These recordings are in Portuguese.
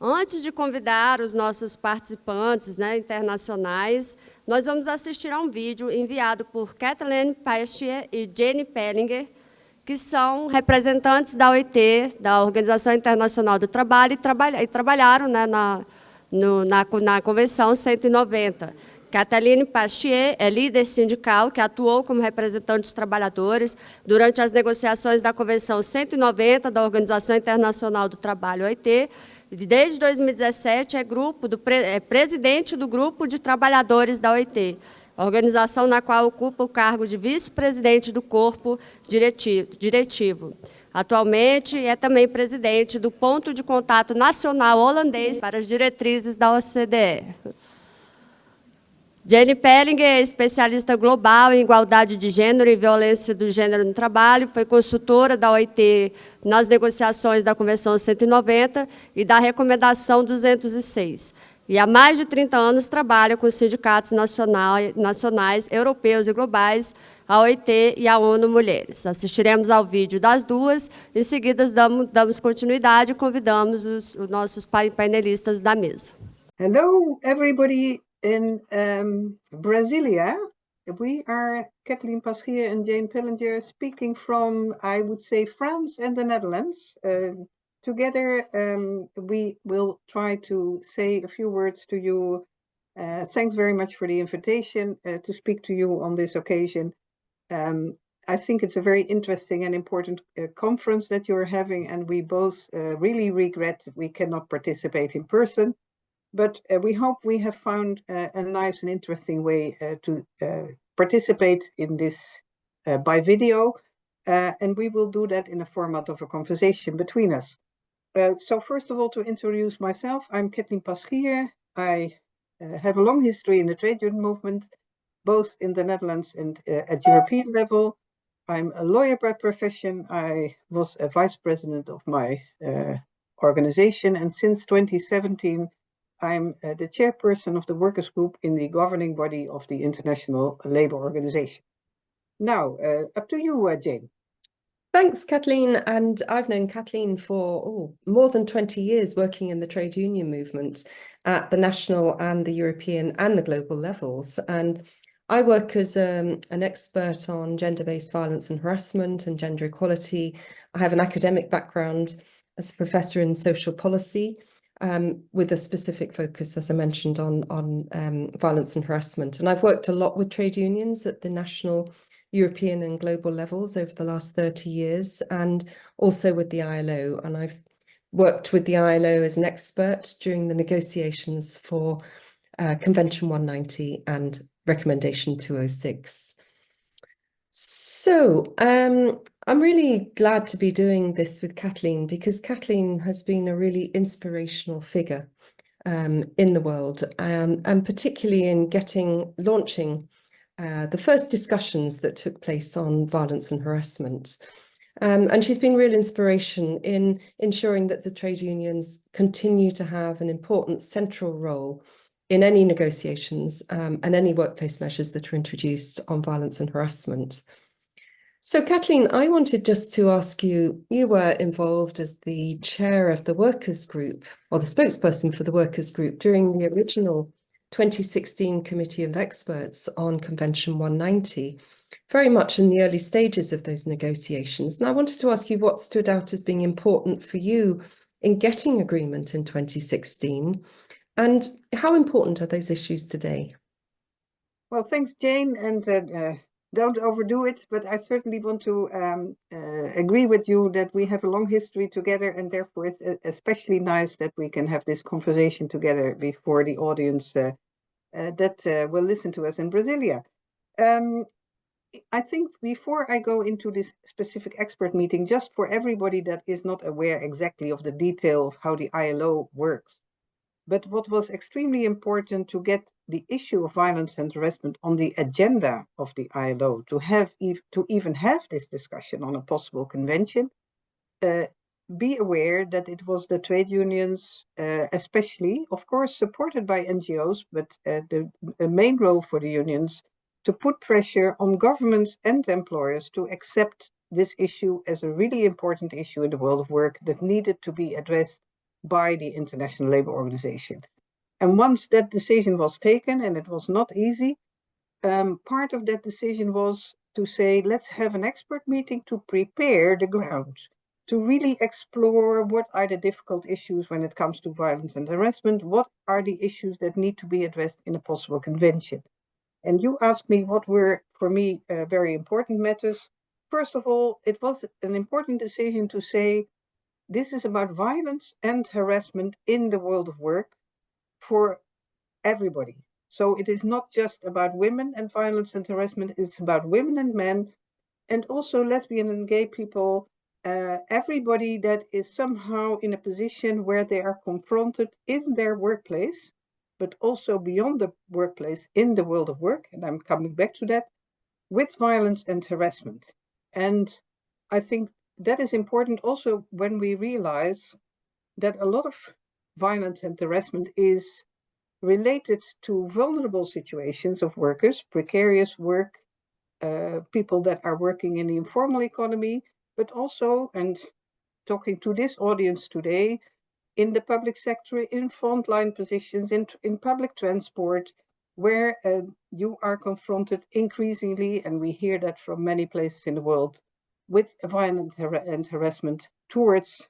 Antes de convidar os nossos participantes, né, internacionais, nós vamos assistir a um vídeo enviado por Kathleen Paschier e Jenny Pellinger, que são representantes da OIT, da Organização Internacional do Trabalho, e trabalharam, né, na Convenção 190. Kathleen Paschier é líder sindical que atuou como representante dos trabalhadores durante as negociações da Convenção 190 da Organização Internacional do Trabalho, OIT. Desde 2017 é presidente do Grupo de Trabalhadores da OIT, organização na qual ocupa o cargo de vice-presidente do corpo diretivo. Atualmente é também presidente do Ponto de Contato Nacional Holandês para as Diretrizes da OCDE. Jenny Pellinger é especialista global em igualdade de gênero e violência do gênero no trabalho, foi consultora da OIT nas negociações da Convenção 190 e da Recomendação 206. E há mais de 30 anos trabalha com os sindicatos nacionais, europeus e globais, a OIT e a ONU Mulheres. Assistiremos ao vídeo das duas, em seguida damos continuidade e convidamos os nossos painelistas da mesa. Hello, everybody. In Brasilia, we are Kathleen Paschier and Jane Pellinger speaking from, I would say, France and the Netherlands. Together, we will try to say a few words to you. Thanks very much for the invitation to speak to you on this occasion. I think it's a very interesting and important conference that you're having, and we both really regret that we cannot participate in person. But we hope we have found a nice and interesting way to participate in this by video, and we will do that in the format of a conversation between us. So first of all, to introduce myself, I'm Kathleen Paschier. I have a long history in the trade union movement, both in the Netherlands and at European level. I'm a lawyer by profession. I was a vice president of my organization, and since 2017, I'm the chairperson of the workers group in the governing body of the International Labour Organization. Now, up to you, Jane. Thanks, Kathleen. And I've known Kathleen for more than 20 years working in the trade union movement at the national and the European and the global levels. And I work as an expert on gender-based violence and harassment and gender equality. I have an academic background as a professor in social policy, with a specific focus, as I mentioned, on violence and harassment. And I've worked a lot with trade unions at the national, European and global levels over the last 30 years, and also with the ILO. And I've worked with the ILO as an expert during the negotiations for Convention 190 and Recommendation 206. So I'm really glad to be doing this with Kathleen, because Kathleen has been a really inspirational figure in the world, and particularly in launching the first discussions that took place on violence and harassment. And she's been real inspiration in ensuring that the trade unions continue to have an important central role in any negotiations and any workplace measures that are introduced on violence and harassment. So, Kathleen, I wanted just to ask you, you were involved as the chair of the workers group, or the spokesperson for the workers group, during the original 2016 Committee of Experts on Convention 190, very much in the early stages of those negotiations. And I wanted to ask you what stood out as being important for you in getting agreement in 2016, and how important are those issues today? Well, thanks, Jane, and don't overdo it, but I certainly want to agree with you that we have a long history together, and therefore it's especially nice that we can have this conversation together before the audience that will listen to us in Brasilia. I think before I go into this specific expert meeting, just for everybody that is not aware exactly of the detail of how the ILO works, but what was extremely important to get the issue of violence and harassment on the agenda of the ILO, to even have this discussion on a possible convention, be aware that it was the trade unions, especially, of course, supported by NGOs, but the main role for the unions to put pressure on governments and employers to accept this issue as a really important issue in the world of work that needed to be addressed by the International Labour Organization. And once that decision was taken, and it was not easy, part of that decision was to say, let's have an expert meeting to prepare the ground, to really explore what are the difficult issues when it comes to violence and harassment, what are the issues that need to be addressed in a possible convention. And you asked me what were, for me, very important matters. First of all, it was an important decision to say, this is about violence and harassment in the world of work for everybody. So it is not just about women and violence and harassment, it's about women and men, and also lesbian and gay people, everybody that is somehow in a position where they are confronted in their workplace, but also beyond the workplace in the world of work, and I'm coming back to that, with violence and harassment. And I think that is important also when we realize that a lot of violence and harassment is related to vulnerable situations of workers, precarious work, people that are working in the informal economy, but also, and talking to this audience today, in the public sector, in frontline positions, in public transport, where you are confronted increasingly, and we hear that from many places in the world, with violence and harassment towards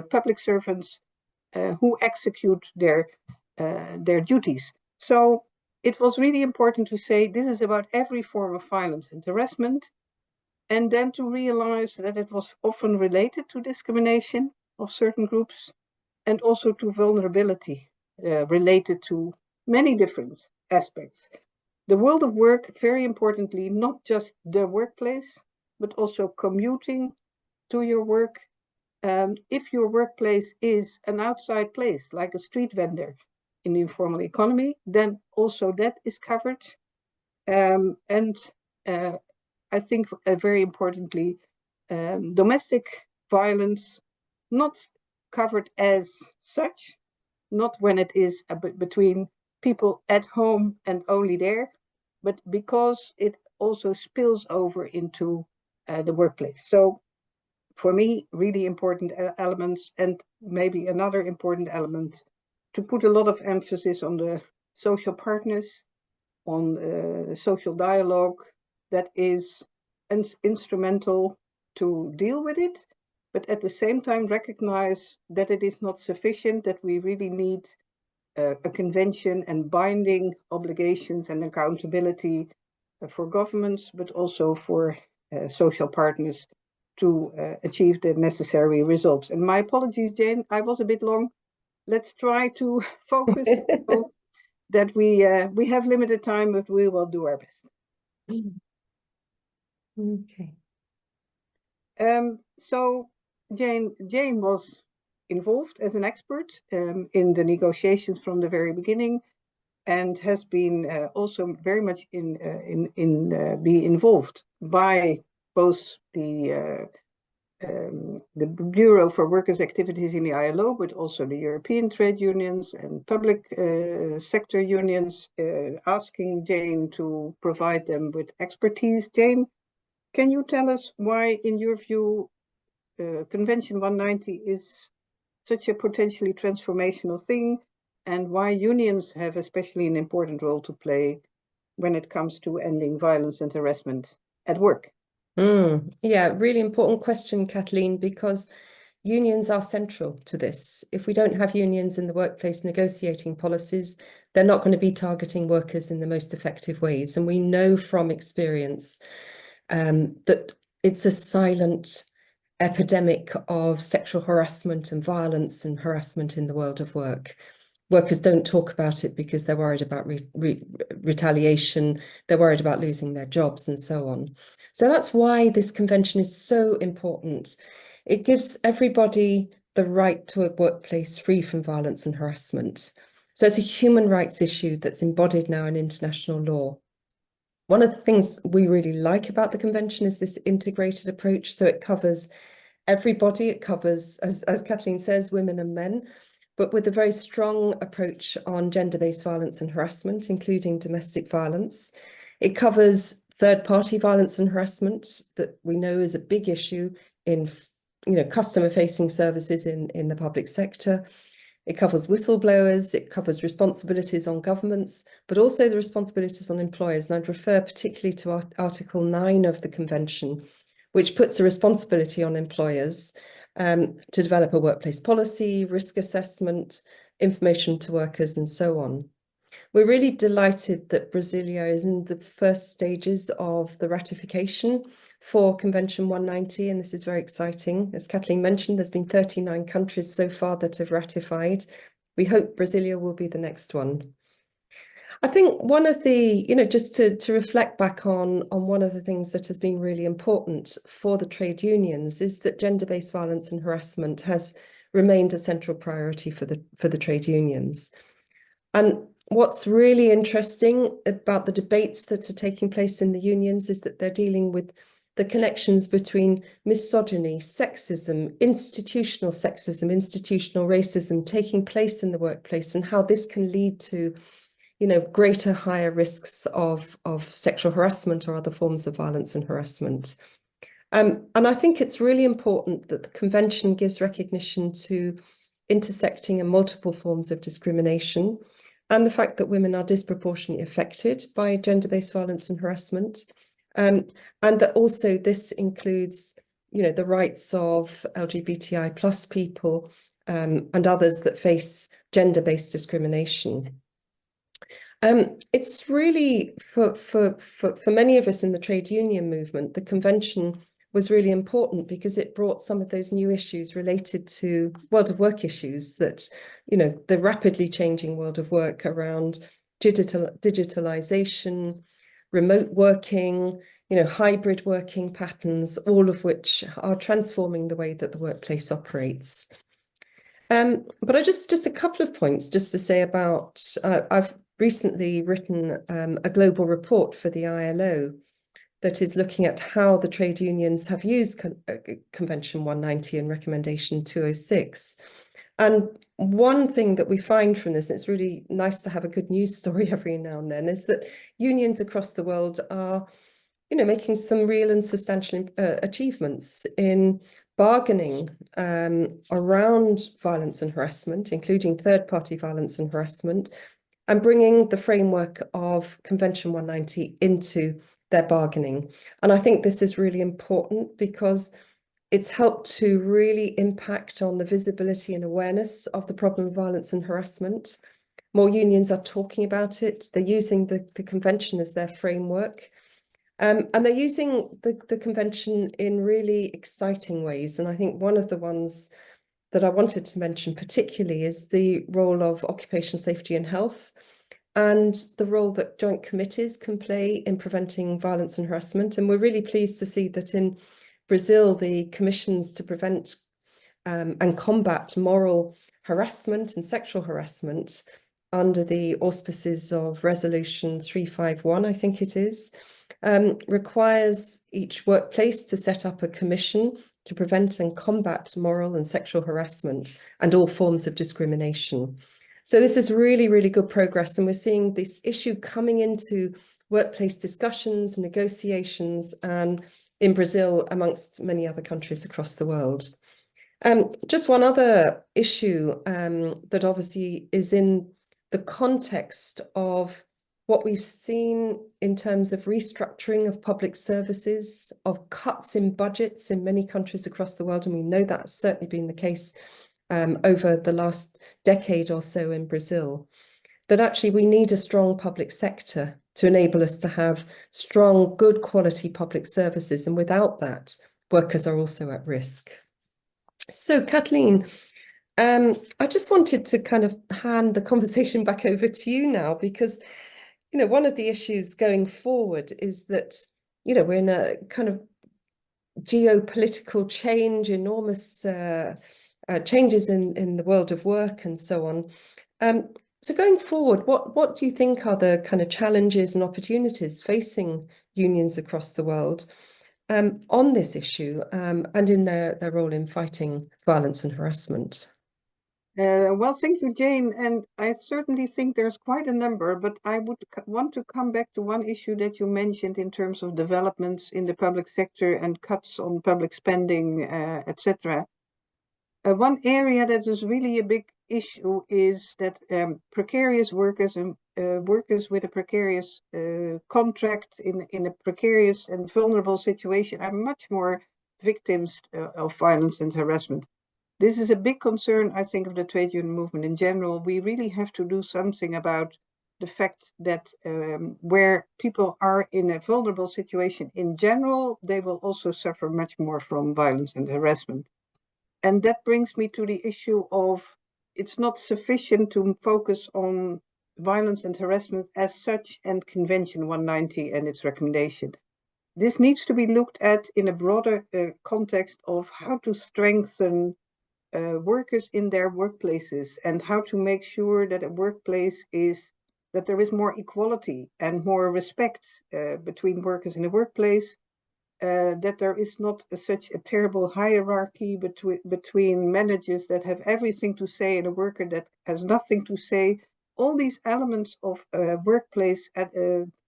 public servants who execute their duties. So it was really important to say this is about every form of violence and harassment, and then to realize that it was often related to discrimination of certain groups and also to vulnerability related to many different aspects. The world of work, very importantly, not just the workplace, but also commuting to your work. If your workplace is an outside place, like a street vendor in the informal economy, then also that is covered. I think very importantly, domestic violence, not covered as such, not when it is between people at home and only there, but because it also spills over into the workplace. So for me, really important elements, and maybe another important element, to put a lot of emphasis on the social partners, on social dialogue that is instrumental to deal with it, but at the same time recognize that it is not sufficient, that we really need a convention and binding obligations and accountability for governments, but also for social partners to achieve the necessary results. And my apologies, Jane, I was a bit long. Let's try to focus so that we have limited time, but we will do our best. Okay. So Jane was involved as an expert in the negotiations from the very beginning, and has been also very much be involved by both the Bureau for Workers' Activities in the ILO, but also the European trade unions and public sector unions, asking Jane to provide them with expertise. Jane, can you tell us why, in your view, Convention 190 is such a potentially transformational thing, and why unions have especially an important role to play when it comes to ending violence and harassment at work? Yeah, really important question, Kathleen, because unions are central to this. If we don't have unions in the workplace negotiating policies, they're not going to be targeting workers in the most effective ways. And we know from experience that it's a silent epidemic of sexual harassment and violence and harassment in the world of work. Workers don't talk about it because they're worried about retaliation, they're worried about losing their jobs and so on. So that's why this convention is so important. It gives everybody the right to a workplace free from violence and harassment. So it's a human rights issue that's embodied now in international law. One of the things we really like about the convention is this integrated approach. So it covers everybody. It covers, as Kathleen says, women and men, but with a very strong approach on gender-based violence and harassment, including domestic violence. It covers third-party violence and harassment that we know is a big issue in customer-facing services in the public sector. It covers whistleblowers, it covers responsibilities on governments, but also the responsibilities on employers. And I'd refer particularly to Article 9 of the Convention, which puts a responsibility on employers to develop a workplace policy, risk assessment, information to workers, and so on. We're really delighted that Brasilia is in the first stages of the ratification for Convention 190, and this is very exciting. As Kathleen mentioned, there's been 39 countries so far that have ratified. We hope Brasilia will be the next one. I think one of the, just to reflect back on one of the things that has been really important for the trade unions is that gender-based violence and harassment has remained a central priority for the trade unions. And what's really interesting about the debates that are taking place in the unions is that they're dealing with the connections between misogyny, sexism, institutional racism taking place in the workplace, and how this can lead to, greater, higher risks of sexual harassment or other forms of violence and harassment. And I think it's really important that the Convention gives recognition to intersecting and multiple forms of discrimination, and the fact that women are disproportionately affected by gender-based violence and harassment. And that also this includes, the rights of LGBTI plus people and others that face gender-based discrimination. It's really, for many of us in the trade union movement, the Convention was really important because it brought some of those new issues related to world of work issues that, the rapidly changing world of work around digitalization, remote working, hybrid working patterns, all of which are transforming the way that the workplace operates. But just a couple of points just to say about, I've recently written a global report for the ILO that is looking at how the trade unions have used Convention 190 and Recommendation 206. And one thing that we find from this, and it's really nice to have a good news story every now and then, is that unions across the world are, making some real and substantial achievements in bargaining around violence and harassment, including third-party violence and harassment, and bringing the framework of Convention 190 into their bargaining. And I think this is really important because it's helped to really impact on the visibility and awareness of the problem of violence and harassment. More unions are talking about it. They're using the convention as their framework. And they're using the convention in really exciting ways. And I think one of the ones that I wanted to mention particularly is the role of occupational safety and health, and the role that joint committees can play in preventing violence and harassment. And we're really pleased to see that in Brazil, the commissions to prevent and combat moral harassment and sexual harassment under the auspices of Resolution 351, I think it is, requires each workplace to set up a commission to prevent and combat moral and sexual harassment and all forms of discrimination. So this is really, really good progress. And we're seeing this issue coming into workplace discussions, negotiations, and in Brazil, amongst many other countries across the world. Just one other issue that obviously is in the context of what we've seen in terms of restructuring of public services, of cuts in budgets in many countries across the world. And we know that's certainly been the case over the last decade or so in Brazil, that actually we need a strong public sector to enable us to have strong, good quality public services. And without that, workers are also at risk. So Kathleen, I just wanted to kind of hand the conversation back over to you now, because, one of the issues going forward is that, we're in a kind of geopolitical change, enormous changes in the world of work and so on. So going forward, what do you think are the kind of challenges and opportunities facing unions across the world on this issue and in their role in fighting violence and harassment? Well, thank you, Jane. And I certainly think there's quite a number, but I would want to come back to one issue that you mentioned in terms of developments in the public sector and cuts on public spending, etc. One area that is really a big issue is that precarious workers and workers with a precarious contract in a precarious and vulnerable situation are much more victims of violence and harassment. This is a big concern, I think, of the trade union movement in general. We really have to do something about the fact that where people are in a vulnerable situation in general, they will also suffer much more from violence and harassment. And that brings me to the issue of it's not sufficient to focus on violence and harassment as such and Convention 190 and its recommendation. This needs to be looked at in a broader context of how to strengthen workers in their workplaces and how to make sure that a workplace that there is more equality and more respect between workers in a workplace, that there is not such a terrible hierarchy between managers that have everything to say and a worker that has nothing to say. All these elements of a workplace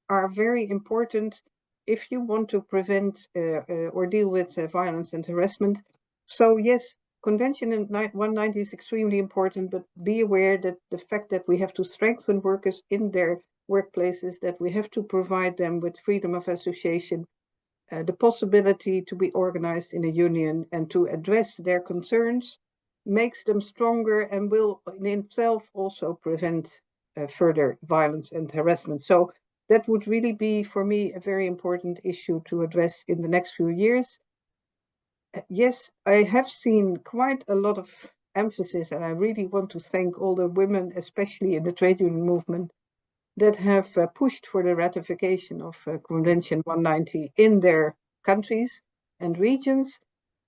are very important if you want to prevent or deal with violence and harassment. So yes, Convention 190 is extremely important, but be aware that the fact that we have to strengthen workers in their workplaces, that we have to provide them with freedom of association, the possibility to be organized in a union and to address their concerns, makes them stronger and will in itself also prevent further violence and harassment. So that would really be, for me, a very important issue to address in the next few years. Yes, I have seen quite a lot of emphasis, and I really want to thank all the women, especially in the trade union movement, that have pushed for the ratification of Convention 190 in their countries and regions.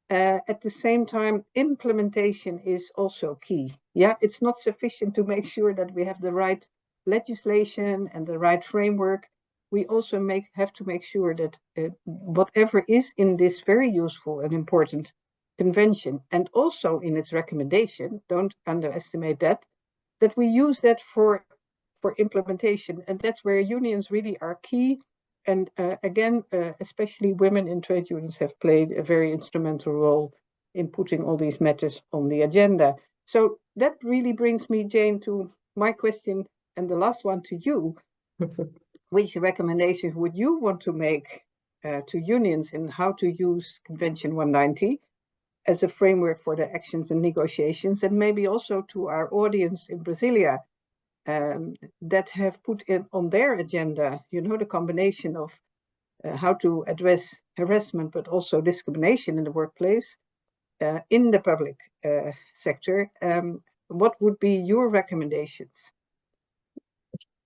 At the same time, implementation is also key. Yeah, it's not sufficient to make sure that we have the right legislation and the right framework. We also have to make sure that whatever is in this very useful and important convention, and also in its recommendation, don't underestimate that we use that for implementation. And that's where unions really are key. And again, especially women in trade unions have played a very instrumental role in putting all these matters on the agenda. So that really brings me, Jane, to my question, and the last one to you. Which recommendations would you want to make to unions in how to use Convention 190 as a framework for their actions and negotiations, and maybe also to our audience in Brasilia that have put in on their agenda, you know, the combination of how to address harassment, but also discrimination in the workplace, in the public sector. What would be your recommendations?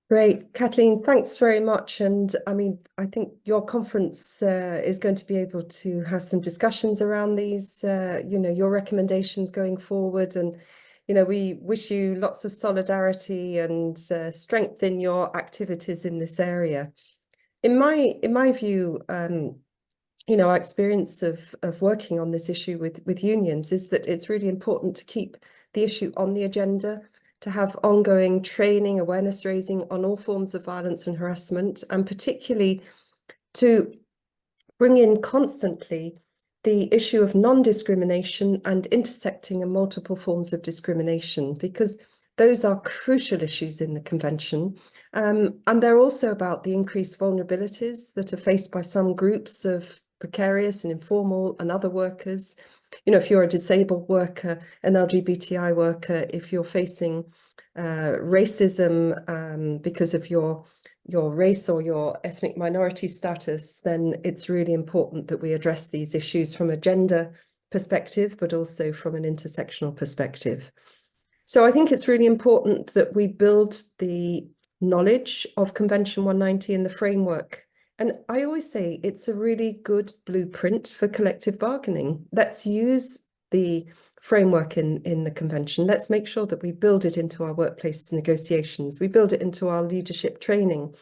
Great, Kathleen, thanks very much. And I mean, I think your conference is going to be able to have some discussions around these, you know, your recommendations going forward. And, you know, we wish you lots of solidarity and strength in your activities in this area. In my view, you know, our experience of working on this issue with unions is that it's really important to keep the issue on the agenda, to have ongoing training, awareness raising on all forms of violence and harassment, and particularly to bring in constantly the issue of non-discrimination and intersecting and multiple forms of discrimination, because those are crucial issues in the convention. And they're also about the increased vulnerabilities that are faced by some groups of precarious and informal and other workers. You know, if you're a disabled worker, an LGBTI worker, if you're facing racism because of your race or your ethnic minority status, then it's really important that we address these issues from a gender perspective, but also from an intersectional perspective. So I think it's really important that we build the knowledge of Convention 190 in the framework. And I always say it's a really good blueprint for collective bargaining. Let's use the framework in the convention. Let's make sure that we build it into our workplace negotiations. We build it into our leadership training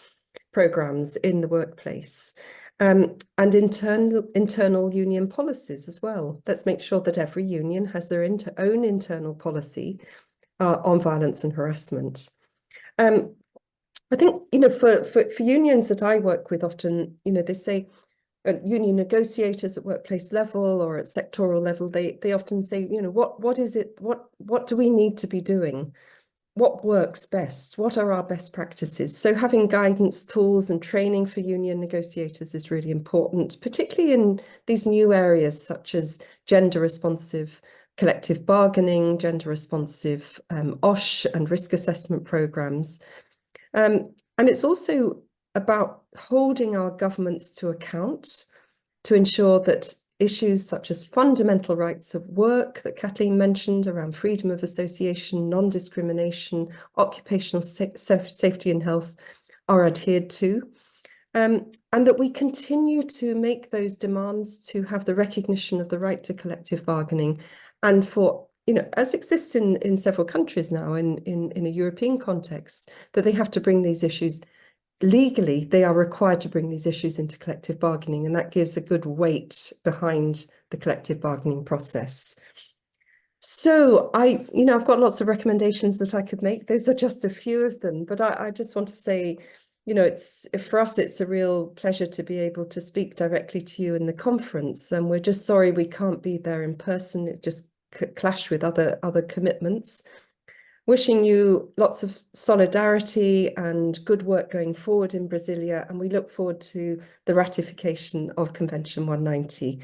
programs in the workplace, and internal union policies as well. Let's make sure that every union has their own internal policy on violence and harassment. I think, you know, for unions that I work with often, you know, they say, union negotiators at workplace level or at sectoral level, they often say, you know, what is it, what do we need to be doing? What works best? What are our best practices? So having guidance, tools and training for union negotiators is really important, particularly in these new areas such as gender responsive collective bargaining, gender responsive OSH and risk assessment programs. And it's also about holding our governments to account to ensure that issues such as fundamental rights of work that Kathleen mentioned around freedom of association, non-discrimination, occupational safety and health are adhered to, and that we continue to make those demands to have the recognition of the right to collective bargaining, and for, you know, as exists in several countries now in a European context, that they have to bring these issues legally, they are required to bring these issues into collective bargaining, and that gives a good weight behind the collective bargaining process. So I've got lots of recommendations that I could make. Those are just a few of them, but I just want to say, you know, for us, it's a real pleasure to be able to speak directly to you in the conference, and we're just sorry we can't be there in person. It just clashed with other commitments. Wishing you lots of solidarity and good work going forward in Brasilia, and we look forward to the ratification of Convention 190.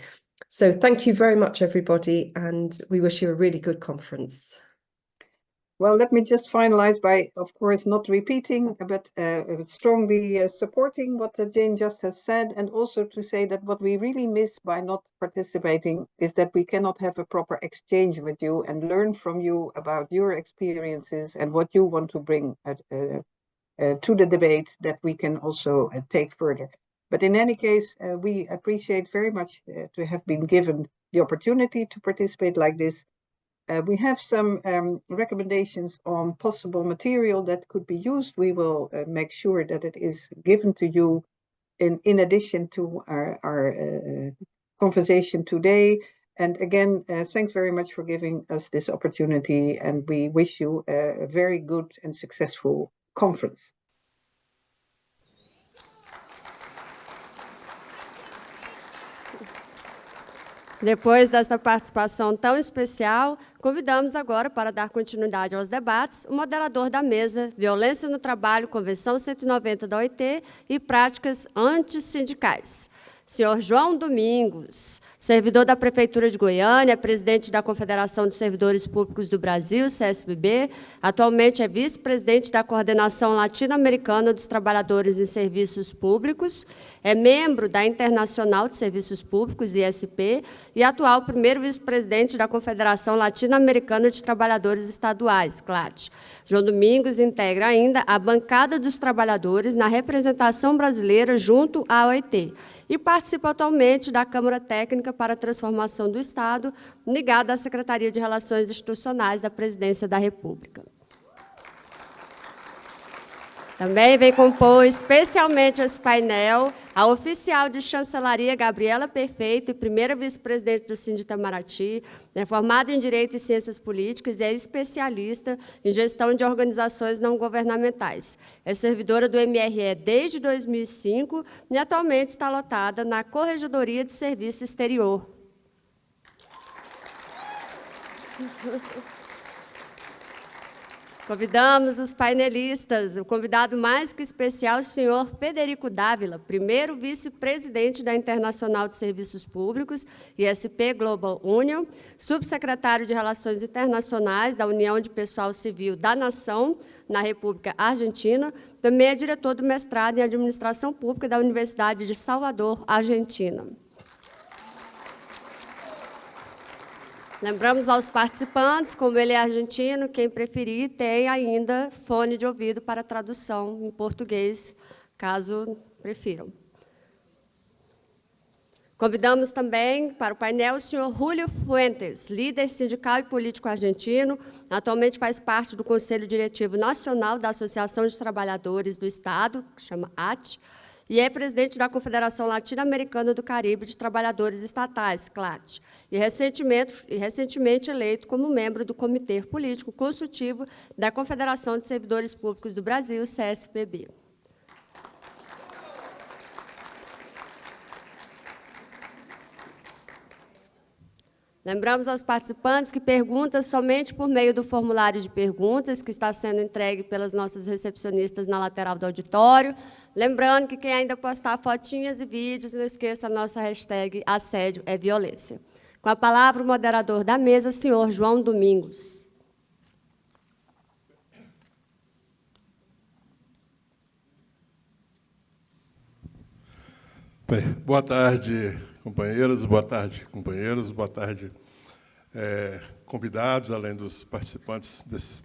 So thank you very much, everybody, and we wish you a really good conference. Well, let me just finalize by, of course, not repeating, but strongly supporting what Jane just has said, and also to say that what we really miss by not participating is that we cannot have a proper exchange with you and learn from you about your experiences and what you want to bring to the debate that we can also take further. But in any case, we appreciate very much to have been given the opportunity to participate like this. We have some recommendations on possible material that could be used. We will make sure that it is given to you in addition to our conversation today. And again, thanks very much for giving us this opportunity, and we wish you a very good and successful conference. Depois desta participação tão especial, convidamos agora para dar continuidade aos debates o moderador da mesa Violência no Trabalho, Convenção 190 da OIT e Práticas Antissindicais. Senhor João Domingos, servidor da Prefeitura de Goiânia, presidente da Confederação dos Servidores Públicos do Brasil, CSBB, atualmente é vice-presidente da Coordenação Latino-Americana dos Trabalhadores em Serviços Públicos, é membro da Internacional de Serviços Públicos, ISP, e atual primeiro vice-presidente da Confederação Latino-Americana de Trabalhadores Estaduais, CLAT. João Domingos integra ainda a bancada dos trabalhadores na representação brasileira junto à OIT e participa atualmente da Câmara Técnica para a Transformação do Estado, ligada à Secretaria de Relações Institucionais da Presidência da República. Também vem compor especialmente esse painel a oficial de chancelaria Gabriela Perfeito, primeira vice-presidente do Sindi Itamaraty, é formada em Direito e Ciências Políticas e é especialista em gestão de organizações não governamentais. É servidora do MRE desde 2005 e atualmente está lotada na Corregedoria de Serviço Exterior. Convidamos os painelistas, o convidado mais que especial, o senhor Federico Dávila, primeiro vice-presidente da Internacional de Serviços Públicos, ISP Global Union, subsecretário de Relações Internacionais da União de Pessoal Civil da Nação, na República Argentina, também é diretor do mestrado em Administração Pública da Universidade de Salvador, Argentina. Lembramos aos participantes, como ele é argentino, quem preferir tem ainda fone de ouvido para tradução em português, caso prefiram. Convidamos também para o painel o senhor Julio Fuentes, líder sindical e político argentino, atualmente faz parte do Conselho Diretivo Nacional da Associação de Trabalhadores do Estado, que chama AT, e é presidente da Confederação Latino-Americana do Caribe de Trabalhadores Estatais, CLAT, e recentemente eleito como membro do Comitê Político Consultivo da Confederação de Servidores Públicos do Brasil, CSPB. Lembramos aos participantes que perguntas somente por meio do formulário de perguntas, que está sendo entregue pelas nossas recepcionistas na lateral do auditório. Lembrando que quem ainda postar fotinhas e vídeos, não esqueça a nossa hashtag assédio é violência. Com a palavra, o moderador da mesa, senhor João Domingos. Bem, boa tarde, companheiras, boa tarde, companheiros, boa tarde, convidados, além dos participantes desse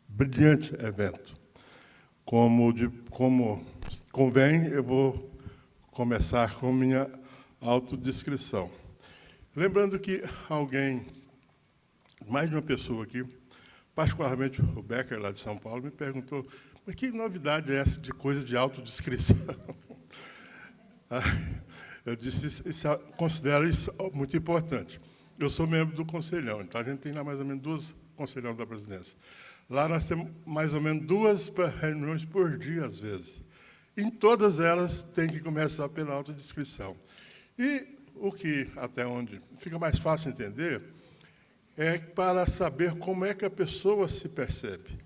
brilhante evento. Como convém, eu vou começar com minha autodescrição. Lembrando que alguém, mais de uma pessoa aqui, particularmente o Becker, lá de São Paulo, me perguntou, mas que novidade é essa de coisa de autodescrição? Eu disse, considero isso muito importante. Eu sou membro do Conselhão, então a gente tem lá mais ou menos 2 conselhões da presidência. Lá nós temos mais ou menos 2 reuniões por dia, às vezes. Em todas elas tem que começar pela autodescrição. E o que, até onde fica mais fácil entender, é para saber como é que a pessoa se percebe.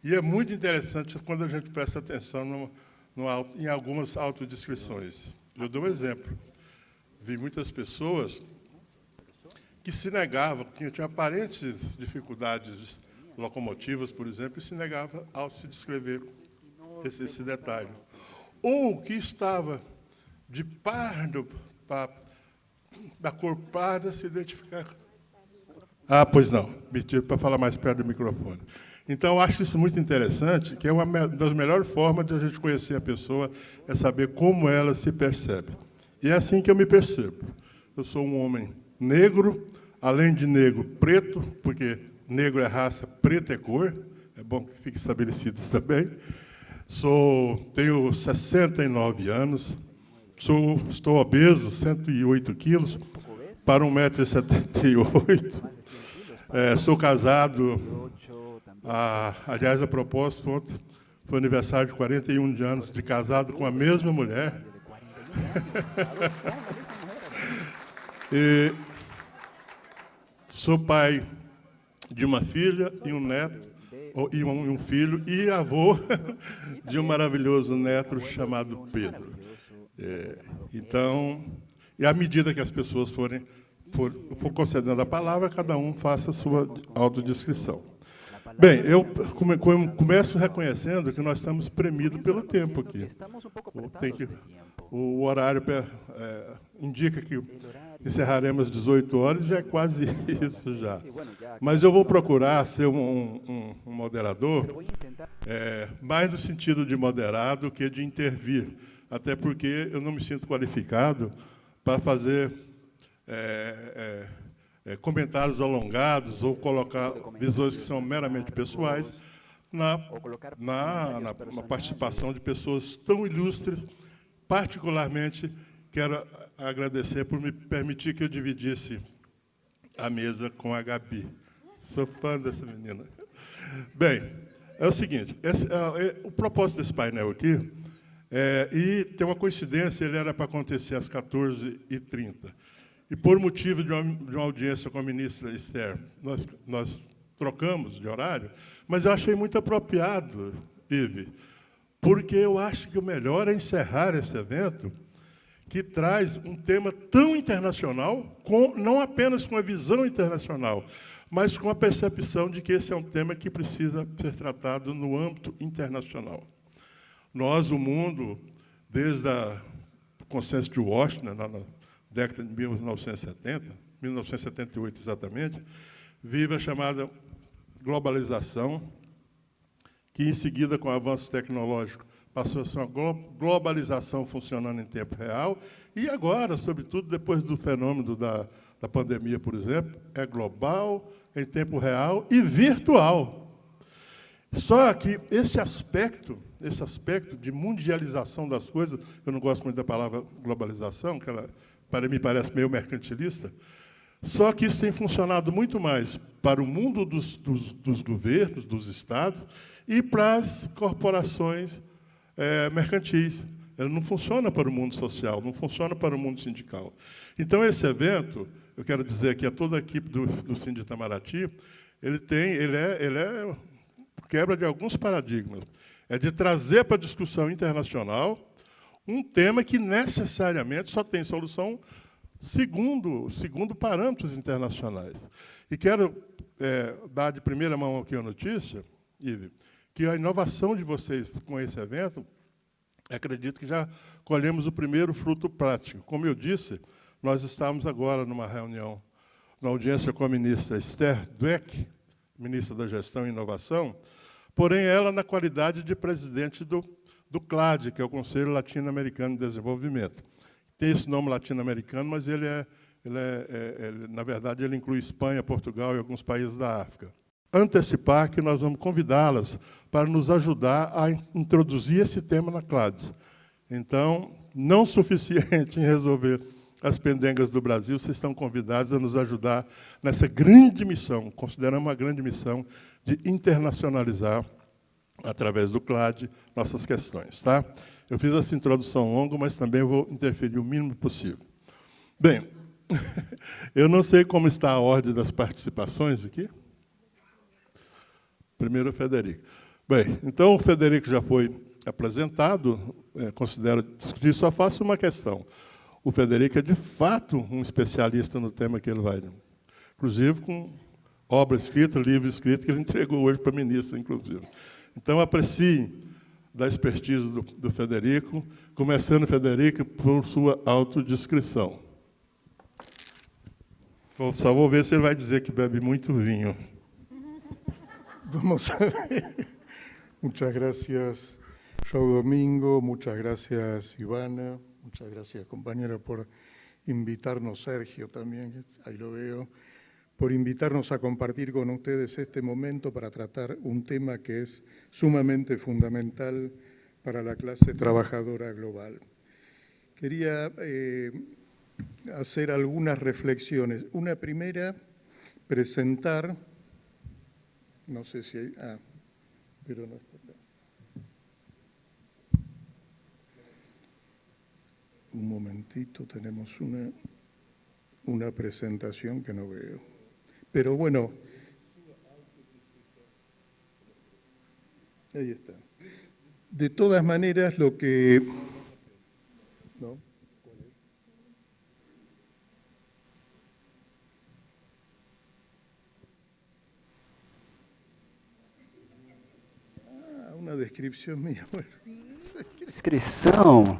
E é muito interessante quando a gente presta atenção em algumas autodescrições. Eu dou um exemplo. Vi muitas pessoas que se negavam, que tinham aparentes dificuldades locomotivas, por exemplo, e se negavam ao se descrever esse detalhe. Ou que estava de pardo, da cor parda, se identificar. Ah, pois não, me tiro para falar mais perto do microfone. Então, eu acho isso muito interessante, que é uma das melhores formas de a gente conhecer a pessoa, é saber como ela se percebe. E é assim que eu me percebo. Eu sou um homem negro, além de negro, preto, porque negro é raça, preto é cor, é bom que fique estabelecido isso também. Tenho 69 anos, estou obeso, 108 quilos, para 1,78 m. Sou casado, aliás, a propósito, ontem foi aniversário de 41 anos de casado com a mesma mulher. E sou pai de uma filha e um neto, e um filho, e avô de um maravilhoso neto chamado Pedro. Então, e à medida que as pessoas for concedendo a palavra, cada um faça a sua autodescrição. Bem, eu começo reconhecendo que nós estamos premidos pelo tempo aqui. O horário indica que encerraremos às 18 horas, já é quase isso já. Mas eu vou procurar ser um moderador, mais no sentido de moderar do que de intervir, até porque eu não me sinto qualificado para fazer comentários alongados ou colocar visões que são meramente pessoais na participação de pessoas tão ilustres. Particularmente, quero agradecer por me permitir que eu dividisse a mesa com a Gabi. Sou fã dessa menina. Bem, é o seguinte, o propósito desse painel aqui, e tem uma coincidência, ele era para acontecer às 14h30. E, por motivo de uma audiência com a ministra Esther, nós trocamos de horário, mas eu achei muito apropriado, Ive, porque eu acho que o melhor é encerrar esse evento, que traz um tema tão internacional, não apenas com a visão internacional, mas com a percepção de que esse é um tema que precisa ser tratado no âmbito internacional. Nós, o mundo, desde o consenso de Washington, na década de 1970, 1978 exatamente, vive a chamada globalização, que, em seguida, com o avanço tecnológico, passou a ser uma globalização funcionando em tempo real, e agora, sobretudo, depois do fenômeno da pandemia, por exemplo, é global, em tempo real e virtual. Só que esse aspecto de mundialização das coisas, eu não gosto muito da palavra globalização, que ela, para mim, parece meio mercantilista, só que isso tem funcionado muito mais para o mundo dos governos, dos estados, e para as corporações mercantis. Ele não funciona para o mundo social, não funciona para o mundo sindical. Então, esse evento eu quero dizer aqui a toda a equipe do Cine de Itamaraty, ele é quebra de alguns paradigmas. É de trazer para a discussão internacional um tema que necessariamente só tem solução segundo parâmetros internacionais. E quero dar de primeira mão aqui a notícia, Ive, que a inovação de vocês com esse evento, acredito que já colhemos o primeiro fruto prático. Como eu disse, nós estamos agora numa reunião, na audiência com a ministra Esther Dweck, ministra da Gestão e Inovação, porém ela na qualidade de presidente do CLAD, que é o Conselho Latino-Americano de Desenvolvimento. Tem esse nome latino-americano, mas na verdade, ele inclui Espanha, Portugal e alguns países da África. Antecipar que nós vamos convidá-las para nos ajudar a introduzir esse tema na CLAD. Então, não suficiente em resolver as pendengas do Brasil, vocês estão convidados a nos ajudar nessa grande missão, consideramos uma grande missão de internacionalizar, através do CLAD, nossas questões. Tá? Eu fiz essa introdução longa, mas também vou interferir o mínimo possível. Bem, eu não sei como está a ordem das participações aqui. Primeiro, o Federico. Bem, então, o Federico já foi apresentado, considero discutir, só faço uma questão. O Federico é, de fato, um especialista no tema que ele vai, inclusive com obra escrita, livro escrito, que ele entregou hoje para a ministra, inclusive. Então, aprecie da expertise do Federico, começando, Federico, por sua autodescrição. Só vou ver se ele vai dizer que bebe muito vinho. Vamos a ver. Muchas gracias, João Domingo. Muchas gracias, Ivana. Muchas gracias, compañera, por invitarnos, Sergio también, ahí lo veo, por invitarnos a compartir con ustedes este momento para tratar un tema que es sumamente fundamental para la clase trabajadora global. Quería hacer algunas reflexiones. Una primera, presentar, no sé si hay, pero no está acá. Un momentito, tenemos una presentación que no veo. Pero bueno, ahí está. De todas maneras, lo que... ¿No? Una descripción mía. Bueno. Descrição,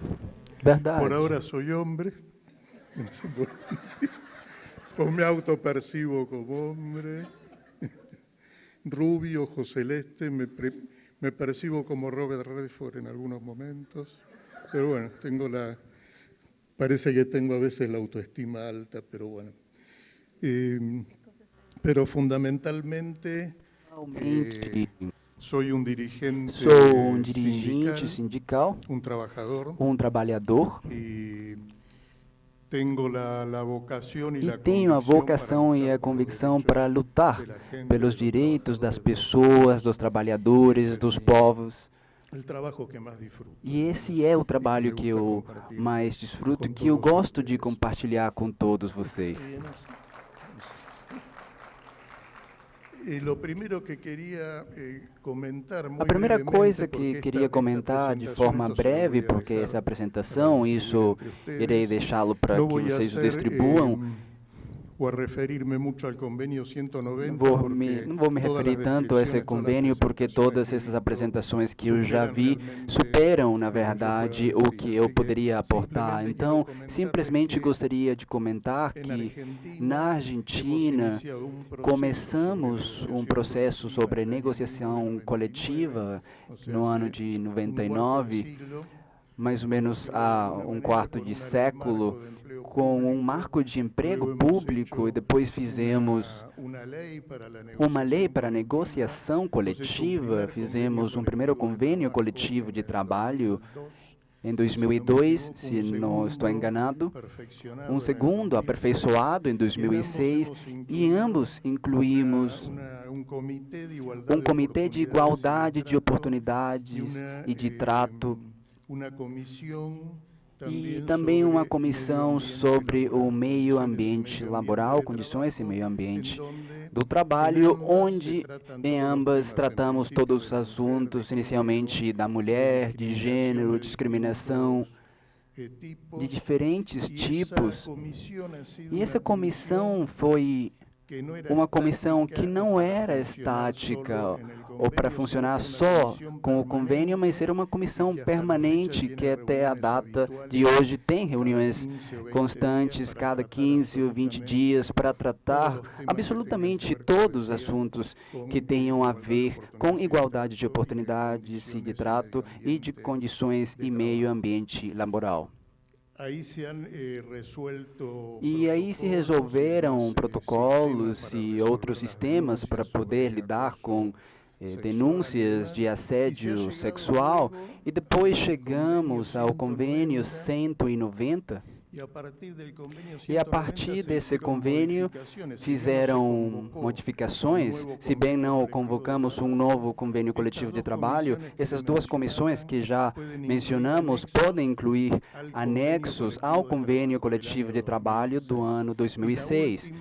verdade. Por ahora soy hombre. O me autopercibo como hombre. Rubio, ojos celeste, me percibo como Robert Redford en algunos momentos. Pero bueno, parece que tengo a veces la autoestima alta, pero bueno. Pero fundamentalmente... Sou um dirigente sindical, um trabalhador, e tenho a vocação e a convicção para lutar pelos direitos das pessoas, dos trabalhadores, dos povos. E esse é o trabalho que eu mais desfruto, que eu gosto de compartilhar com todos vocês. A primeira coisa que queria comentar de forma breve, porque essa apresentação, isso irei deixá-lo para que vocês o distribuam. Não vou me referir tanto a esse convênio, porque todas essas apresentações que eu já vi superam, na verdade, o que eu poderia aportar. Então, simplesmente gostaria de comentar que, na Argentina, começamos um processo sobre negociação coletiva no ano de 99, mais ou menos há um quarto de século, com um marco de emprego público, e depois fizemos uma lei para a negociação coletiva, fizemos um primeiro convênio coletivo de trabalho em 2002, se não estou enganado, um segundo aperfeiçoado em 2006, e ambos incluímos um comitê de igualdade de oportunidades e de trato E também uma comissão sobre o meio ambiente laboral, condições e meio ambiente do trabalho, onde em ambas tratamos todos os assuntos, inicialmente da mulher, de gênero, discriminação, de diferentes tipos. E essa comissão foi uma comissão que não era estática ou para funcionar só com o convênio, mas era uma comissão permanente que até a data de hoje tem reuniões constantes cada 15 ou 20 dias para tratar absolutamente todos os assuntos que tenham a ver com igualdade de oportunidades e de trato e de condições e meio ambiente laboral. E aí se resolveram protocolos e outros sistemas para poder lidar com denúncias de assédio sexual, e depois chegamos ao convênio 190, e a partir desse convênio fizeram modificações, se bem não convocamos um novo convênio coletivo de trabalho. Essas duas comissões que já mencionamos podem incluir anexos ao convênio coletivo de trabalho do ano 2006.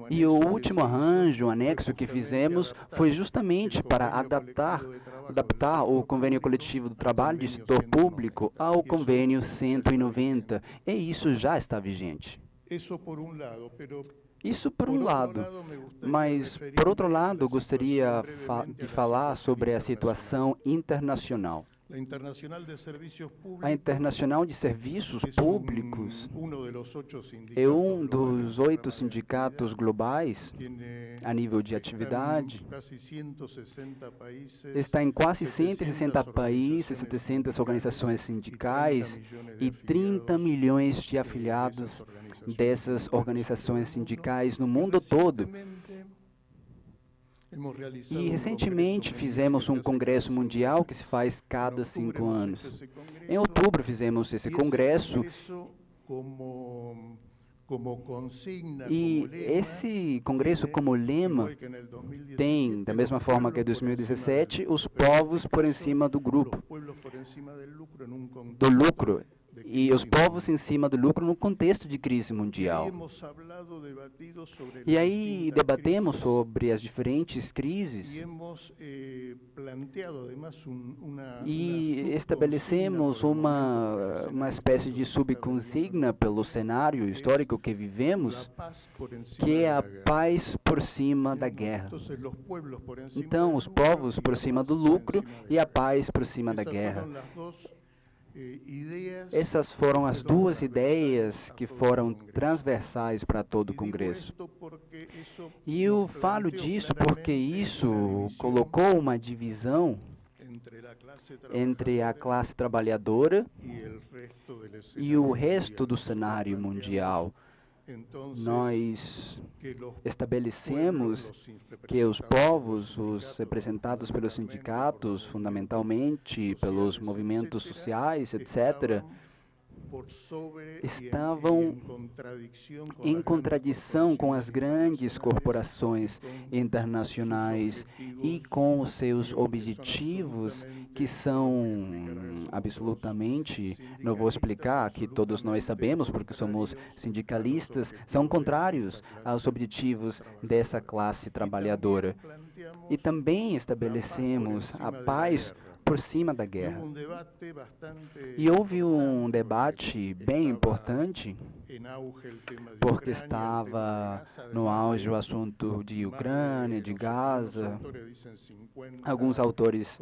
E o último arranjo, anexo que fizemos, foi justamente para adaptar o convênio coletivo do trabalho de setor público ao convênio 190, e isso já está vigente. Isso por um lado, mas por outro lado gostaria de falar sobre a situação internacional. A Internacional de Serviços Públicos é um dos 8 sindicatos globais a nível de atividade. Está em quase 160 países, 700 organizações sindicais e 30 milhões de afiliados dessas organizações sindicais no mundo todo. E recentemente fizemos um congresso mundial que se faz cada 5 anos. Em outubro fizemos esse congresso e esse congresso como lema tem, da mesma forma que em 2017, os povos por cima do lucro. E os povos em cima do lucro no contexto de crise mundial. E aí debatemos sobre as diferentes crises e estabelecemos uma espécie de subconsigna pelo cenário histórico que vivemos, que é a paz por cima da guerra. Então, os povos por cima do lucro e a paz por cima da guerra. Essas foram as duas ideias que foram transversais para todo o Congresso. E eu falo disso porque isso colocou uma divisão entre a classe trabalhadora e o resto do cenário mundial. Nós estabelecemos que os povos, os representados pelos sindicatos, fundamentalmente pelos movimentos sociais, etc., estavam em contradição com as grandes corporações internacionais e com os seus objetivos, que são absolutamente, não vou explicar, que todos nós sabemos porque somos sindicalistas, são contrários aos objetivos dessa classe trabalhadora. E também estabelecemos a paz por cima da guerra. E houve um debate bem importante, porque estava no auge o assunto de Ucrânia, de Gaza. Alguns autores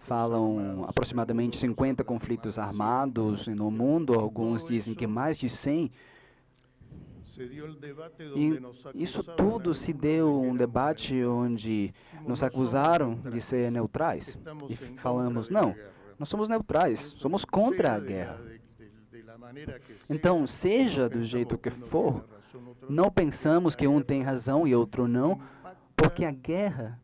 falam aproximadamente 50 conflitos armados no mundo, alguns dizem que mais de 100. E isso tudo se deu um debate onde nos acusaram de ser neutrais. E falamos, não, nós somos neutrais, somos contra a guerra. Então, seja do jeito que for, não pensamos que um tem razão e outro não, porque a guerra,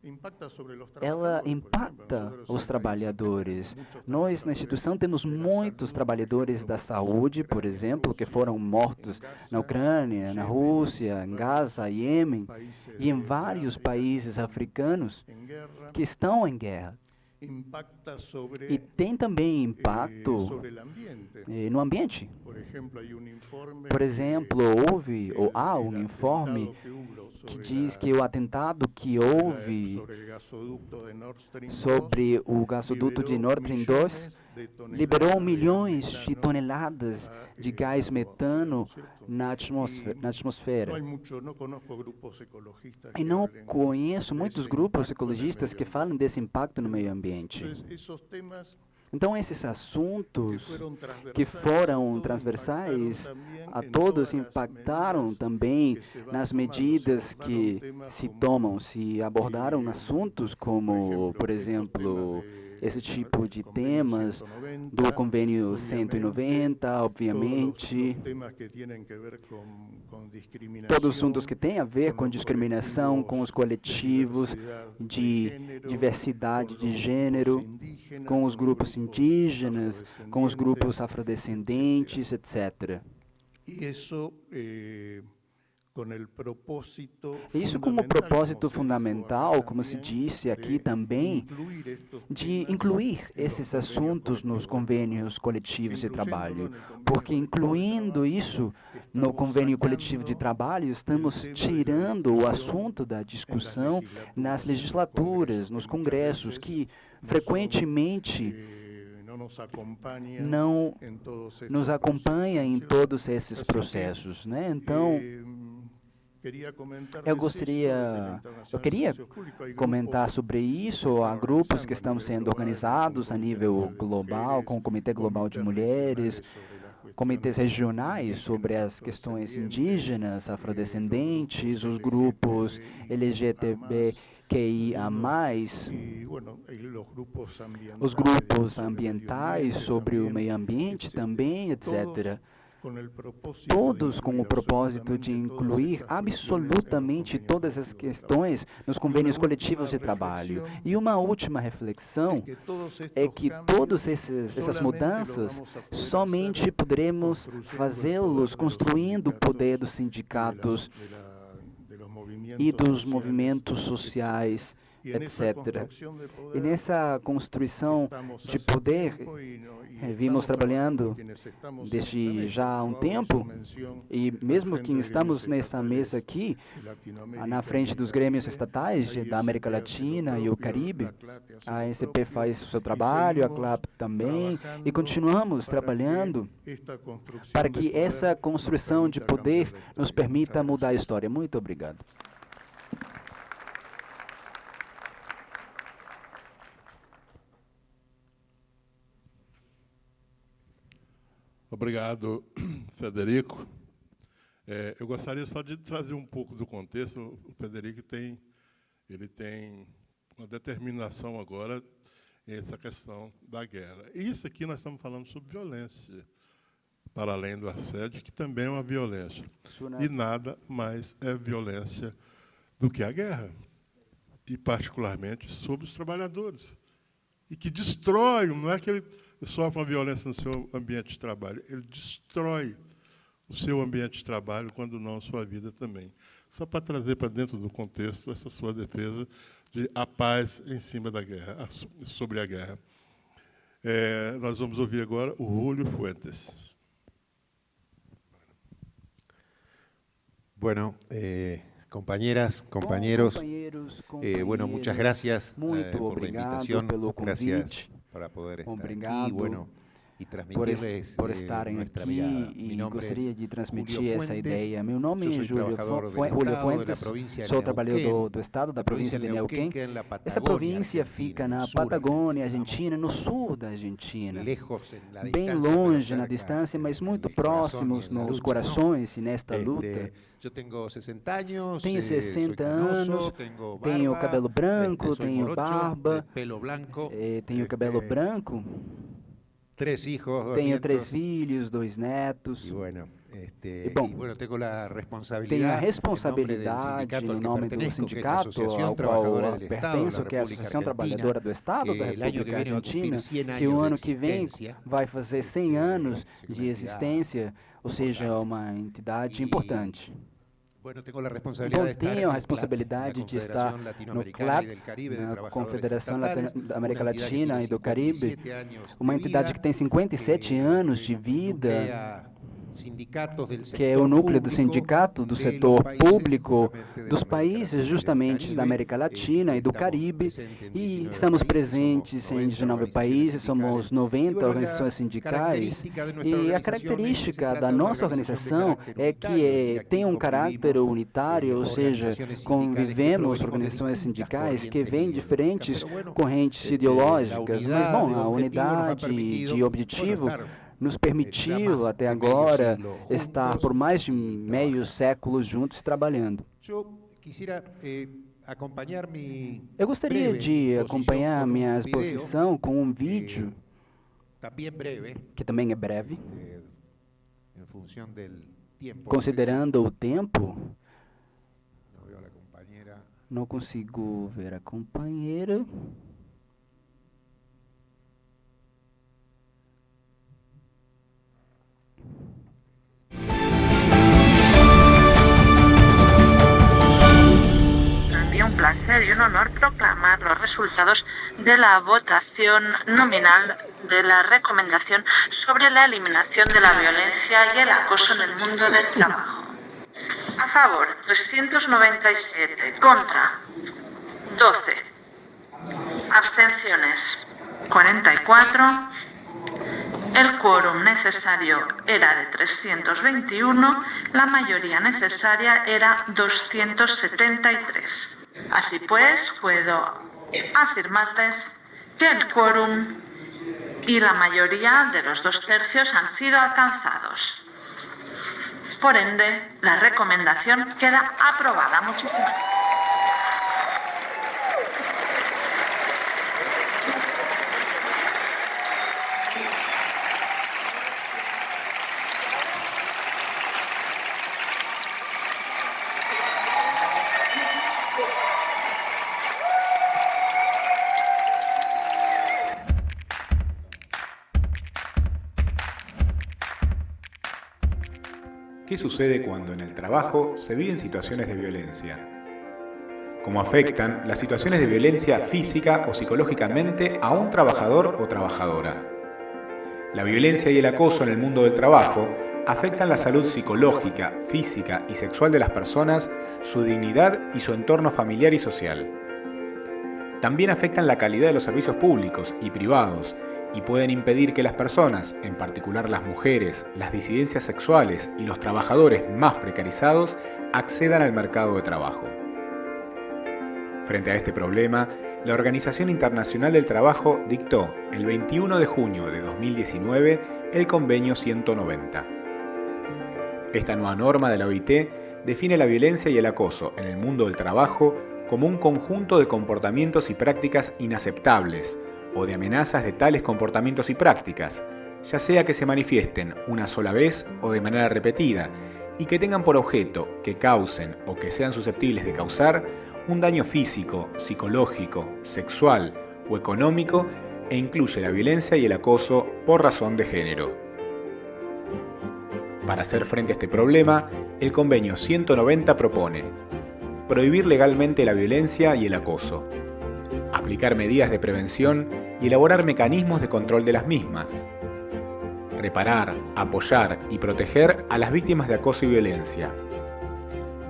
ela impacta os trabalhadores. Nós, na instituição, temos muitos trabalhadores da saúde, por exemplo, que foram mortos na Ucrânia, na Rússia, em Gaza, Iêmen, e em vários países africanos que estão em guerra. impacta sobre, e tem também impacto sobre el ambiente. no ambiente. Por ejemplo, hay un informe Por exemplo, houve ou há um informe que diz que o atentado que houve sobre el gasoducto de Nord Stream 2 sobre o gasoduto de Nord Stream 2 liberou milhões de toneladas de gás metano na atmosfera. E não conheço muitos grupos ecologistas que falam desse impacto no meio ambiente. Então, esses assuntos que foram transversais a todos impactaram também nas medidas que se tomam, se abordaram assuntos como, por exemplo, esse tipo de temas do Convênio 190, obviamente, todos os assuntos que têm a ver com discriminação, com os coletivos de diversidade de gênero, com os grupos indígenas, com os grupos afrodescendentes, etc. Isso como propósito fundamental, como se disse aqui também, de incluir esses assuntos nos convênios coletivos de trabalho, porque incluindo isso no convênio coletivo de trabalho, estamos tirando o assunto da discussão nas legislaturas, nos congressos, que frequentemente não nos acompanha em todos esses processos, né? Então, eu queria comentar sobre isso. Há grupos que estão sendo organizados a nível global, com o Comitê Global de Mulheres, comitês regionais sobre as questões indígenas, afrodescendentes, os grupos LGBTQIA+, os grupos ambientais sobre o meio ambiente também, etc. Todos com o propósito de incluir absolutamente todas as questões nos convênios coletivos de trabalho. E uma última reflexão é que todas essas mudanças somente poderemos fazê-los construindo o poder dos sindicatos e dos movimentos sociais, etc. E nessa construção de poder, vimos trabalhando desde já há um tempo, e mesmo que estamos nessa mesa aqui, na frente dos grêmios estatais da América Latina e o Caribe, a ECP faz o seu trabalho, a CLAP também, e continuamos trabalhando para que essa construção de poder nos permita mudar a história. Muito obrigado. Obrigado, Frederico. Eu gostaria só de trazer um pouco do contexto. O Frederico tem uma determinação agora em essa questão da guerra. E isso aqui nós estamos falando sobre violência, para além do assédio, que também é uma violência. E nada mais é violência do que a guerra, e particularmente sobre os trabalhadores, e que destrói, não é que ele sofre uma violência no seu ambiente de trabalho, ele destrói o seu ambiente de trabalho, quando não a sua vida também. Só para trazer para dentro do contexto essa sua defesa de a paz em cima da guerra, sobre a guerra. Nós vamos ouvir agora o Julio Fuentes. Bueno, compañeras, compañeros, bueno, muchas gracias por la invitación, gracias para poder estar aquí, bueno, y transmitirles nuestra mirada. Mi nombre es Julio Fuentes, yo soy trabajador del Estado de la provincia sou trabalhador do estado da província de Neuquén. Essa província fica na Patagônia Argentina, no sul da Argentina, bem longe na distância, mas muito próximos nos corações e nesta luta. Tenho 60 anos, tenho cabelo branco, tenho barba, tenho cabelo branco, tenho 3 filhos, 2 netos. E bueno, tenho a responsabilidade no nome do sindicato ao qual pertenço, que é a Associação Trabalhadora do Estado da República Argentina, que o ano que vem vai fazer 100 anos de existência, ou seja, uma entidade importante. Bom, tenho a responsabilidade de estar no CLAP, na Confederação da América Latina e do Caribe, uma entidade que tem 57 anos de vida, que é o núcleo do sindicato do setor público dos países justamente da América Latina e do Caribe, e estamos presentes em 19 países, somos 90 organizações sindicais, e a característica da nossa organização é que tem um caráter unitário, ou seja, convivemos organizações sindicais que vêm diferentes correntes ideológicas, mas, bom, a unidade de objetivo nos permitiu, até agora, estar por mais de meio século juntos trabalhando. Eu gostaria de acompanhar minha exposição com um vídeo, que também é breve, considerando o tempo. Não consigo ver a companheira. Un placer y un honor proclamar los resultados de la votación nominal de la recomendación sobre la eliminación de la violencia y el acoso en el mundo del trabajo. A favor, 397. Contra, 12. Abstenciones, 44. El quórum necesario era de 321, la mayoría necesaria era 273. Así pues, puedo afirmarles que el quórum y la mayoría de los 2/3 han sido alcanzados. Por ende, la recomendación queda aprobada. Muchísimas gracias. ¿Qué sucede cuando en el trabajo se viven situaciones de violencia? ¿Cómo afectan las situaciones de violencia física o psicológicamente a un trabajador o trabajadora? La violencia y el acoso en el mundo del trabajo afectan la salud psicológica, física y sexual de las personas, su dignidad y su entorno familiar y social. También afectan la calidad de los servicios públicos y privados, y pueden impedir que las personas, en particular las mujeres, las disidencias sexuales y los trabajadores más precarizados, accedan al mercado de trabajo. Frente a este problema, la Organización Internacional del Trabajo dictó el 21 de junio de 2019 el Convenio 190. Esta nueva norma de la OIT define la violencia y el acoso en el mundo del trabajo como un conjunto de comportamientos y prácticas inaceptables, o de amenazas de tales comportamientos y prácticas, ya sea que se manifiesten una sola vez o de manera repetida, y que tengan por objeto que causen o que sean susceptibles de causar un daño físico, psicológico, sexual o económico, e incluye la violencia y el acoso por razón de género. Para hacer frente a este problema, el Convenio 190 propone prohibir legalmente la violencia y el acoso, aplicar medidas de prevención y elaborar mecanismos de control de las mismas, reparar, apoyar y proteger a las víctimas de acoso y violencia,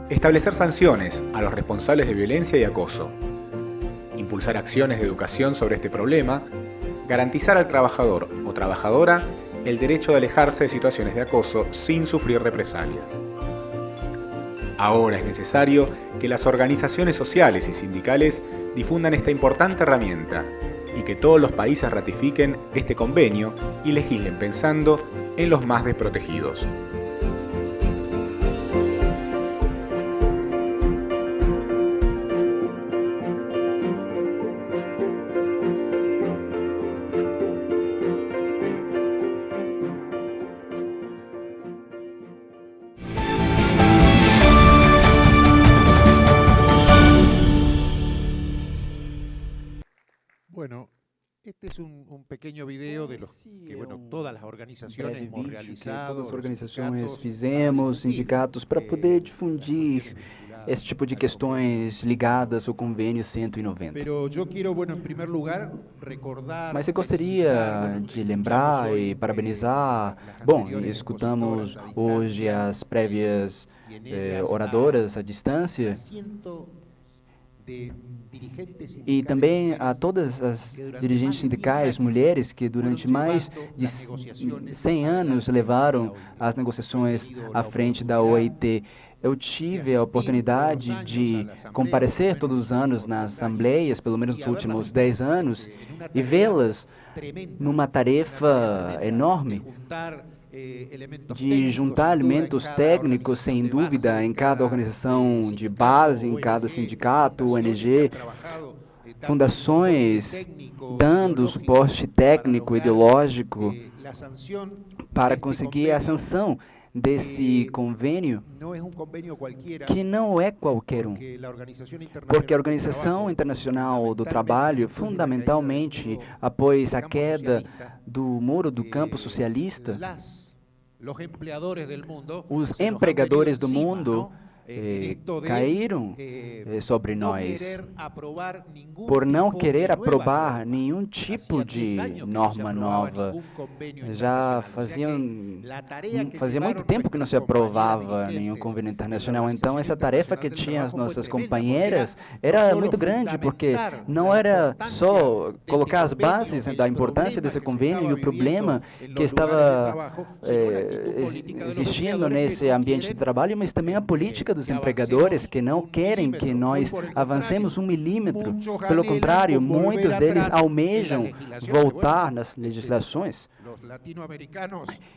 establecer sanciones a los responsables de violencia y acoso, impulsar acciones de educación sobre este problema, garantizar al trabajador o trabajadora el derecho de alejarse de situaciones de acoso sin sufrir represalias. Ahora es necesario que las organizaciones sociales y sindicales difundan esta importante herramienta y que todos los países ratifiquen este convenio y legislen pensando en los más desprotegidos. Bueno, Este es un pequeño video de los que, bueno, todas las organizaciones breve hemos vídeo que realizado, todas as los organizações sindicatos, fizemos, sindicatos, para poder difundir esse tipo de questões ligadas ao convênio 190. Pero yo quiero, bueno, en primer lugar, recordar, Mas eu felicitar, gostaria bueno, de lembrar escuchamos e hoy, parabenizar. las Bom, anteriores escutamos expositoras a hoje distancia, as prévias y en ellas oradoras à distância cientos de dirigentes e sindicales também a mujeres todas as que durante dirigentes mais de 10 sindicais anos mulheres que foram durante mais llevando de las negociaciones 100 anos adelante levaram na OIT. as negociações He tenido à la frente da oportunidad OIT. Eu tive a oportunidade de comparecer todos os anos nas assembleias, pelo menos nos últimos 10 anos, e vê-las numa tarefa enorme de juntar elementos técnicos, sem dúvida, em cada organização de base, em cada sindicato, ONG, fundações, dando suporte técnico, ideológico, para conseguir a sanção desse convênio, que não é qualquer um, porque a Organização Internacional do Trabalho, fundamentalmente, após a queda do muro do campo socialista, os empregadores do mundo caíram sobre nós por não querer aprovar nenhum tipo de norma nova. Já fazia muito tempo que não se aprovava nenhum convênio internacional, então essa tarefa que tinham as nossas companheiras era muito grande, porque não era só colocar as bases da importância desse convênio e o problema que estava existindo nesse ambiente de trabalho, mas também a política dos empregadores que não querem que nós avancemos 1 milímetro. Pelo contrário, muitos deles almejam voltar nas legislações.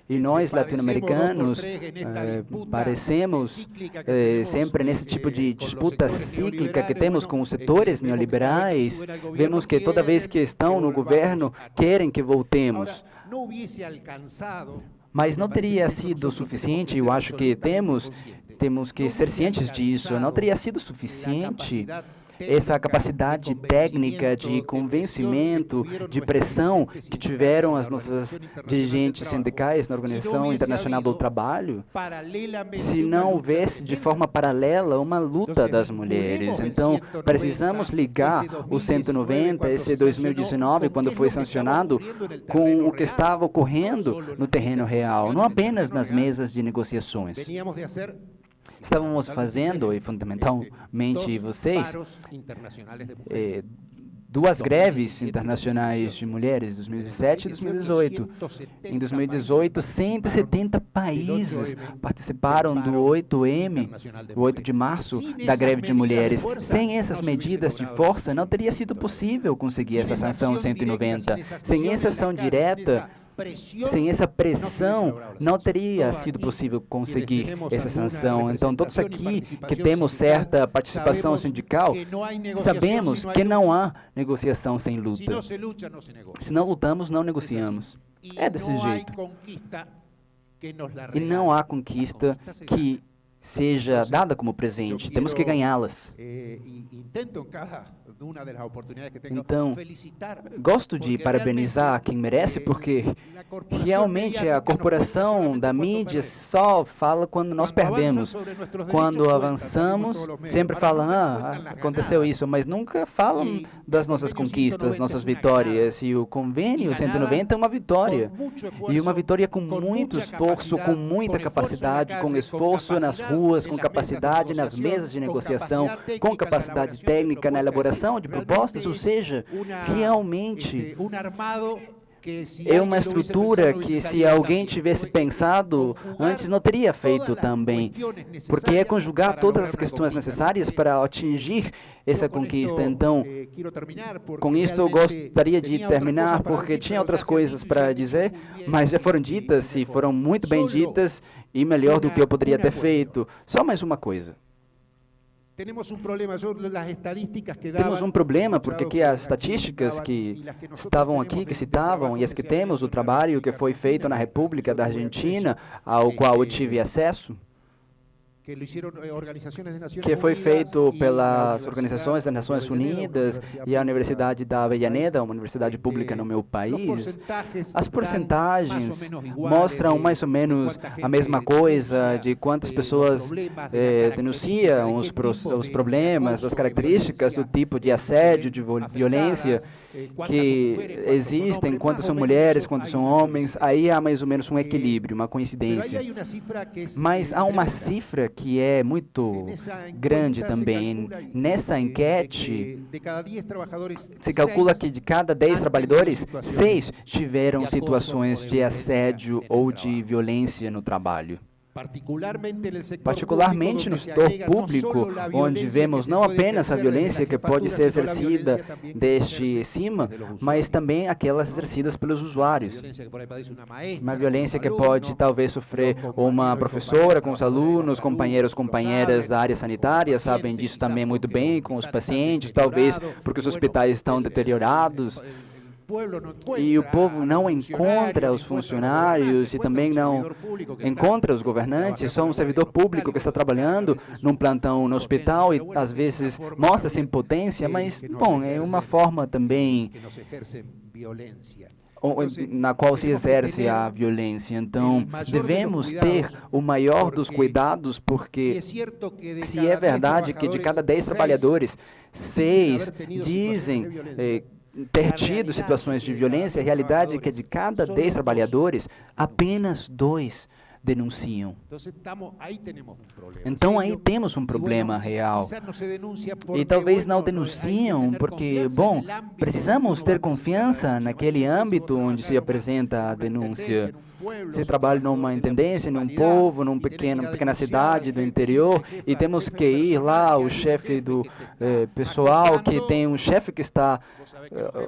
E nós, latino-americanos, parecemos sempre nesse tipo de disputa cíclica que temos com os setores neoliberais. Vemos que toda vez que estão no governo, querem que voltemos. Mas não teria sido suficiente, eu acho que temos que ser cientes disso, não teria sido suficiente essa capacidade técnica de convencimento, de pressão que tiveram as nossas dirigentes sindicais na Organização Internacional do Trabalho, se não houvesse de forma paralela uma luta das mulheres. Então, precisamos ligar o 190, esse 2019, quando foi sancionado, com o que estava ocorrendo no terreno real, não apenas nas mesas de negociações. Estávamos fazendo, e fundamentalmente vocês, 2 greves internacionais de mulheres, 2017 e 2018. Em 2018, 170 países participaram do 8M, o 8 de março, da greve de mulheres. Sem essas medidas de força, não teria sido possível conseguir essa sanção 190. Sem essa ação direta, sem essa pressão, não teria sido possível conseguir essa sanção. Então, todos aqui que temos certa participação sindical, sabemos que não há negociação sem luta. Se não lutamos, não negociamos. É desse jeito. E não há conquista que seja dada como presente. Temos que ganhá-las. Então, gosto de parabenizar quem merece, porque realmente a corporação da mídia só fala quando nós perdemos. Quando avançamos, sempre falam, aconteceu isso, mas nunca falam das nossas conquistas, nossas vitórias. E o convênio 190 é uma vitória. E uma vitória com muito esforço, com muita capacidade, com esforço nas ruas, com capacidade nas mesas de negociação, com capacidade técnica na elaboração de propostas, ou seja, realmente é uma estrutura que, se alguém tivesse pensado antes, não teria feito também, porque é conjugar todas as questões necessárias para atingir essa conquista. Então, com isto eu gostaria de terminar, porque tinha outras coisas para dizer, mas já foram ditas e foram muito bem ditas e melhor do que eu poderia ter feito. Só mais uma coisa. Temos um problema, porque aqui as estatísticas que estavam aqui, que citavam, e as que temos, o trabalho que foi feito na República da Argentina, ao qual eu tive acesso, que foi feito pelas organizações das Nações Unidas e a Universidade da Avellaneda, uma universidade pública no meu país. As porcentagens mostram mais ou menos a mesma coisa de quantas pessoas denunciam os problemas, as características do tipo de assédio, de violência que existem, quantas são mulheres, quantos são homens. Aí há mais ou menos um equilíbrio, uma coincidência. Mas há uma cifra que é muito grande também. Nessa enquete, se calcula que de cada 10 trabalhadores, 6 tiveram situações de assédio ou de violência no trabalho. Particularmente no setor público, onde vemos não apenas a violência que pode ser exercida desde cima, mas também aquelas exercidas pelos usuários. Uma violência que pode talvez sofrer uma professora com os alunos, companheiros, companheiras da área sanitária, sabem disso também muito bem, com os pacientes, talvez porque os hospitais estão deteriorados. E o povo não encontra os funcionários e também não encontra os governantes. Só um servidor público que está trabalhando num plantão no hospital e às vezes mostra-se impotência, mas, bom, é uma forma também na qual se exerce a violência. Então, devemos ter o maior dos cuidados, porque se é verdade que de cada 10 trabalhadores, 6 dizem ter tido situações de violência, a realidade é que de cada 10 trabalhadores, apenas 2 denunciam. Então aí temos um problema real. E talvez não denunciam porque, bom, precisamos ter confiança naquele âmbito onde se apresenta a denúncia. Se trabalha numa intendência, num povo, numa pequena cidade do interior, e temos que ir lá, o chefe do pessoal, que tem um chefe que está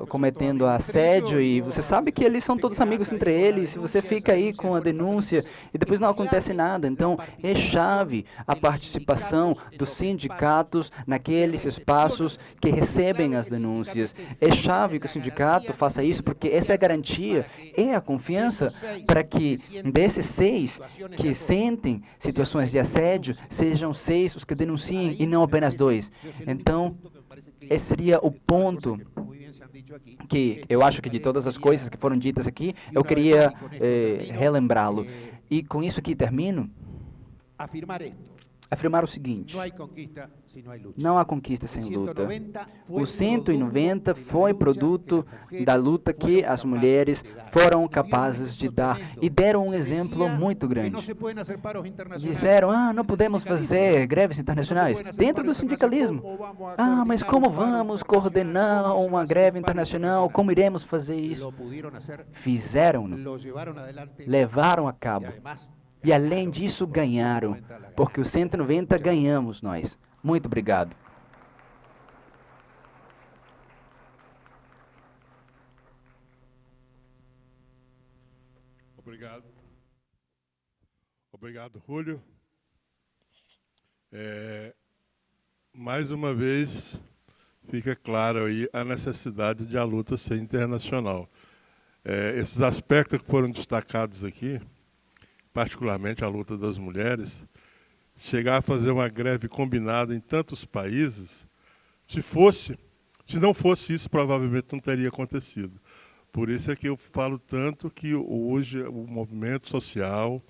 cometendo assédio, e você sabe que eles são todos amigos entre eles, se você fica aí com a denúncia e depois não acontece nada. Então, é chave a participação dos sindicatos naqueles espaços que recebem as denúncias. É chave que o sindicato faça isso, porque essa é a garantia, é a confiança para que desses 6 que sentem situações de assédio, sejam 6 os que denunciem e não apenas 2. Então, esse seria o ponto que eu acho que de todas as coisas que foram ditas aqui, eu queria relembrá-lo. E com isso aqui termino. Afirmar o seguinte: não há conquista sem luta. O 190 foi produto da luta que as mulheres foram capazes de dar e deram um exemplo muito grande. Disseram, não podemos fazer greves internacionais dentro do sindicalismo. Mas como vamos coordenar uma greve internacional? Como iremos fazer isso? Fizeram-no, levaram a cabo. E além disso, ganharam, porque o 190 ganhamos nós. Muito obrigado. Obrigado. Obrigado, Julio. Mais uma vez, fica claro aí a necessidade de a luta ser internacional. Esses aspectos que foram destacados aqui, particularmente a luta das mulheres, chegar a fazer uma greve combinada em tantos países, se não fosse isso, provavelmente não teria acontecido. Por isso é que eu falo tanto que hoje o movimento social,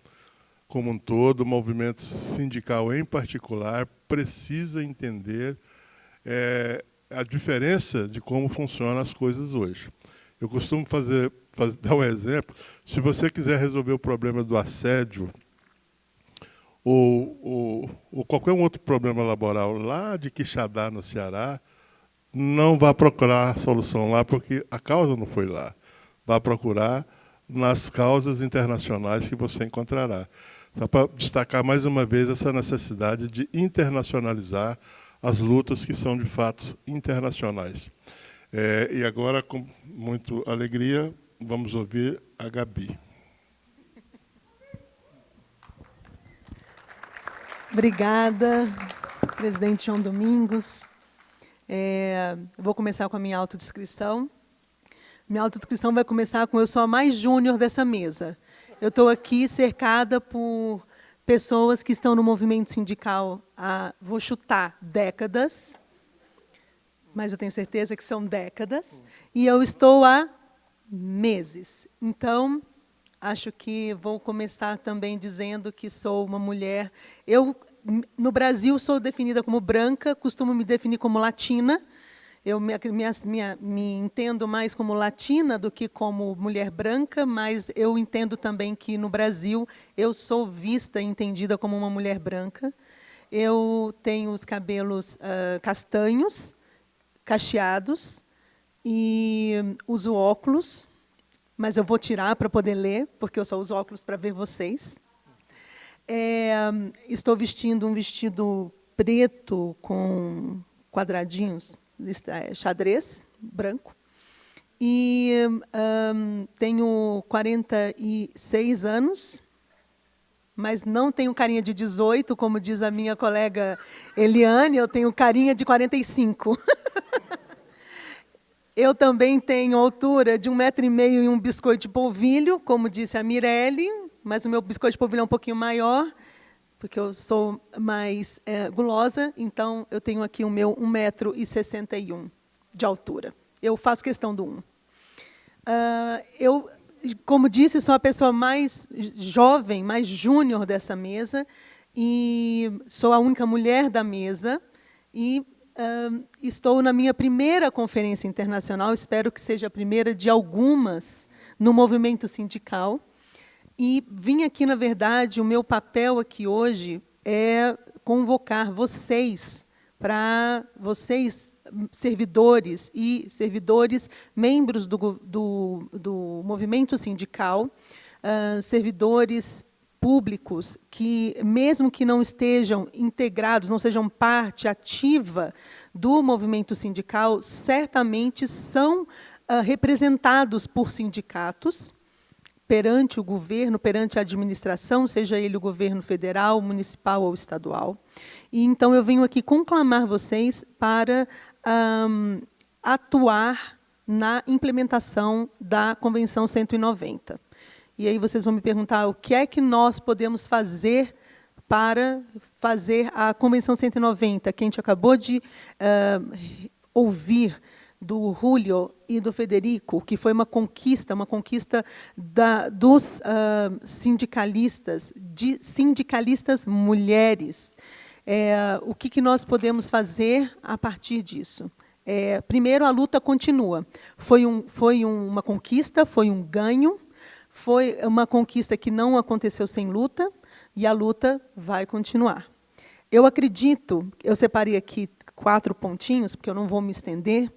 como um todo, o movimento sindical em particular, precisa entender a diferença de como funcionam as coisas hoje. Eu costumo dar um exemplo. Se você quiser resolver o problema do assédio ou qualquer outro problema laboral lá de Quixadá, no Ceará, não vá procurar solução lá, porque a causa não foi lá. Vá procurar nas causas internacionais que você encontrará. Só para destacar mais uma vez essa necessidade de internacionalizar as lutas que são, de fato, internacionais. E agora, com muita alegria, vamos ouvir a Gabi. Obrigada, presidente João Domingos. Vou começar com a minha autodescrição. Minha autodescrição vai começar com: eu sou a mais júnior dessa mesa. Eu estou aqui cercada por pessoas que estão no movimento sindical há, vou chutar, décadas, mas eu tenho certeza que são décadas, e eu estou há meses. Então, acho que vou começar também dizendo que sou uma mulher. Eu, no Brasil, sou definida como branca, costumo me definir como latina. Eu me entendo mais como latina do que como mulher branca, mas eu entendo também que, no Brasil, eu sou vista e entendida como uma mulher branca. Eu tenho os cabelos castanhos, cacheados, e uso óculos, mas eu vou tirar para poder ler, porque eu só uso óculos para ver vocês. Estou vestindo um vestido preto com quadradinhos, xadrez, branco. E tenho 46 anos, mas não tenho carinha de 18, como diz a minha colega Eliane, eu tenho carinha de 45. Eu também tenho altura de 1,5 m e um biscoito de polvilho, como disse a Mirelle, mas o meu biscoito de polvilho é um pouquinho maior, porque eu sou mais gulosa, então eu tenho aqui o meu 1,61 m de altura. Eu faço questão do 1. Eu, como disse, sou a pessoa mais jovem, mais júnior dessa mesa, e sou a única mulher da mesa, e estou na minha primeira conferência internacional, espero que seja a primeira de algumas no movimento sindical. E vim aqui, na verdade, o meu papel aqui hoje é convocar vocês, servidores e servidores, membros do movimento sindical, servidores públicos que, mesmo que não estejam integrados, não sejam parte ativa do movimento sindical, certamente são representados por sindicatos perante o governo, perante a administração, seja ele o governo federal, municipal ou estadual. E, então, eu venho aqui conclamar vocês para atuar na implementação da Convenção 190. E aí vocês vão me perguntar o que é que nós podemos fazer para fazer a Convenção 190, que a gente acabou de ouvir do Julio e do Federico, que foi uma conquista dos sindicalistas, de sindicalistas mulheres. O que nós podemos fazer a partir disso? Primeiro, a luta continua. Foi uma conquista, foi um ganho, foi uma conquista que não aconteceu sem luta, e a luta vai continuar. Eu acredito, eu separei aqui 4 pontinhos, porque eu não vou me estender,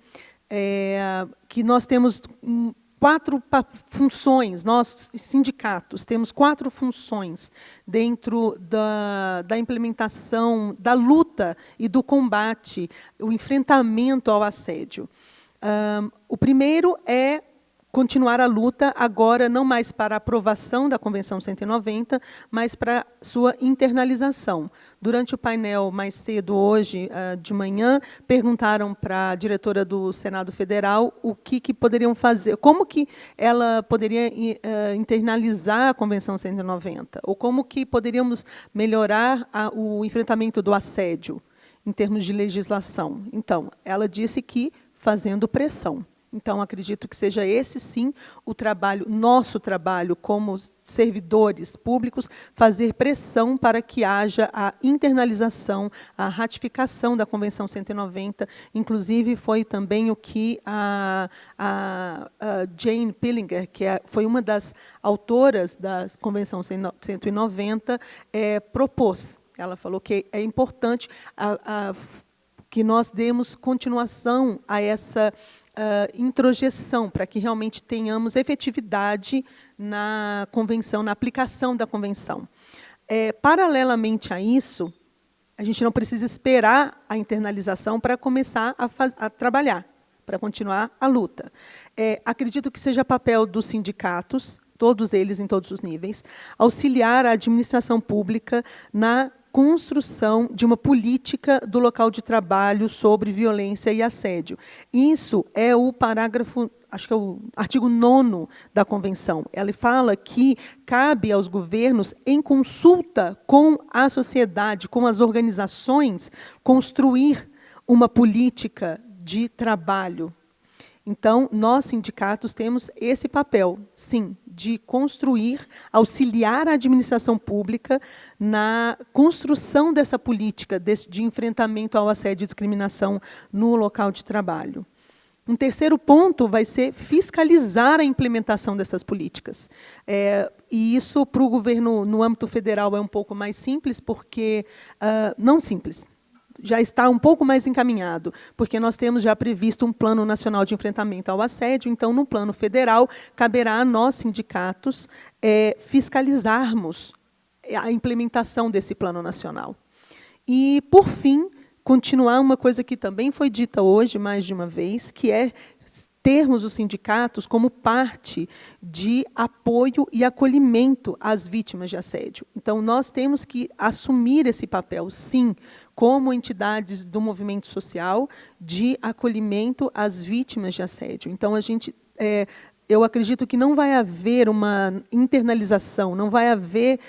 que nós temos 4 funções, nós, sindicatos, temos 4 funções dentro da implementação, da luta e do combate, o enfrentamento ao assédio. O primeiro é continuar a luta, agora não mais para a aprovação da Convenção 190, mas para sua internalização. Durante o painel mais cedo, hoje, de manhã, perguntaram para a diretora do Senado Federal o que poderiam fazer, como que ela poderia internalizar a Convenção 190, ou como que poderíamos melhorar o enfrentamento do assédio, em termos de legislação. Então, ela disse que fazendo pressão. Então, acredito que seja esse, sim, o trabalho, nosso trabalho como servidores públicos, fazer pressão para que haja a internalização, a ratificação da Convenção 190. Inclusive, foi também o que a Jane Pillinger, que foi uma das autoras da Convenção 190, propôs. Ela falou que é importante que nós demos continuação a essa introjeção, para que realmente tenhamos efetividade na convenção, na aplicação da convenção. Paralelamente a isso, a gente não precisa esperar a internalização para começar a trabalhar, para continuar a luta. Acredito que seja papel dos sindicatos, todos eles em todos os níveis, auxiliar a administração pública na construção de uma política do local de trabalho sobre violência e assédio. Isso é o parágrafo, acho que é o artigo 9º da Convenção. Ela fala que cabe aos governos, em consulta com a sociedade, com as organizações, construir uma política de trabalho. Então, nós, sindicatos, temos esse papel, sim, de construir, auxiliar a administração pública na construção dessa política de enfrentamento ao assédio e discriminação no local de trabalho. Um terceiro ponto vai ser fiscalizar a implementação dessas políticas. E isso, para o governo, no âmbito federal, é um pouco mais simples, porque... não simples, já está um pouco mais encaminhado, porque nós temos já previsto um Plano Nacional de Enfrentamento ao Assédio, então, no plano federal, caberá a nós, sindicatos, fiscalizarmos a implementação desse Plano Nacional. E, por fim, continuar uma coisa que também foi dita hoje, mais de uma vez, que é termos os sindicatos como parte de apoio e acolhimento às vítimas de assédio. Então, nós temos que assumir esse papel, sim, como entidades do movimento social, de acolhimento às vítimas de assédio. Então, eu acredito que não vai haver uma internalização, não vai haver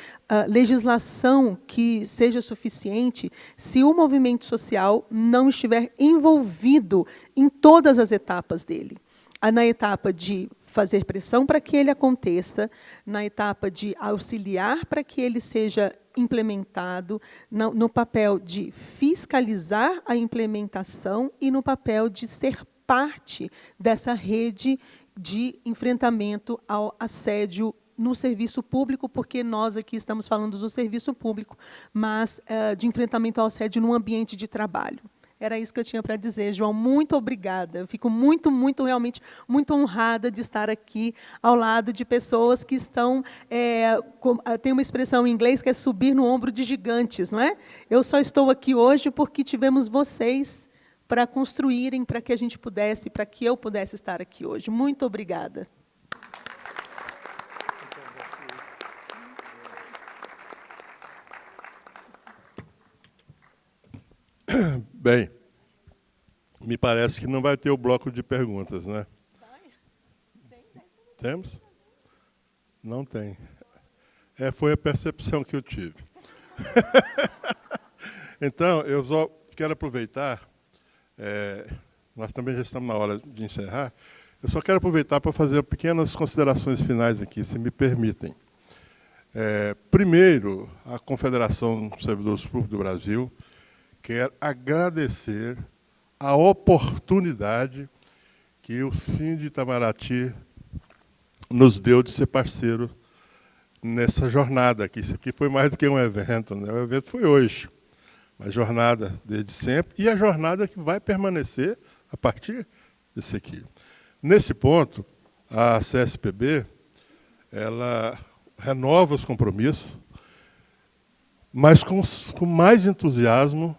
legislação que seja suficiente se o movimento social não estiver envolvido em todas as etapas dele. Na etapa de fazer pressão para que ele aconteça, na etapa de auxiliar para que ele seja implementado, no papel de fiscalizar a implementação e no papel de ser parte dessa rede de enfrentamento ao assédio no serviço público, porque nós aqui estamos falando do serviço público, mas de enfrentamento ao assédio no ambiente de trabalho. Era isso que eu tinha para dizer, João. Muito obrigada. Eu fico realmente muito honrada de estar aqui ao lado de pessoas que estão... tem uma expressão em inglês que é subir no ombro de gigantes, não é? Eu só estou aqui hoje porque tivemos vocês para construírem, para que a gente pudesse, para que eu pudesse estar aqui hoje. Muito obrigada. Bem, me parece que não vai ter o bloco de perguntas, né? Temos? Não tem. Foi a percepção que eu tive. Então, eu só quero aproveitar, nós também já estamos na hora de encerrar, eu só quero aproveitar para fazer pequenas considerações finais aqui, se me permitem. Primeiro, a Confederação dos Servidores Públicos do Brasil quer agradecer a oportunidade que o Sindi Itamaraty nos deu de ser parceiro nessa jornada aqui. Isso aqui foi mais do que um evento, né? O evento foi hoje, mas jornada desde sempre, e a jornada que vai permanecer a partir desse aqui. Nesse ponto, a CSPB, ela renova os compromissos, mas com mais entusiasmo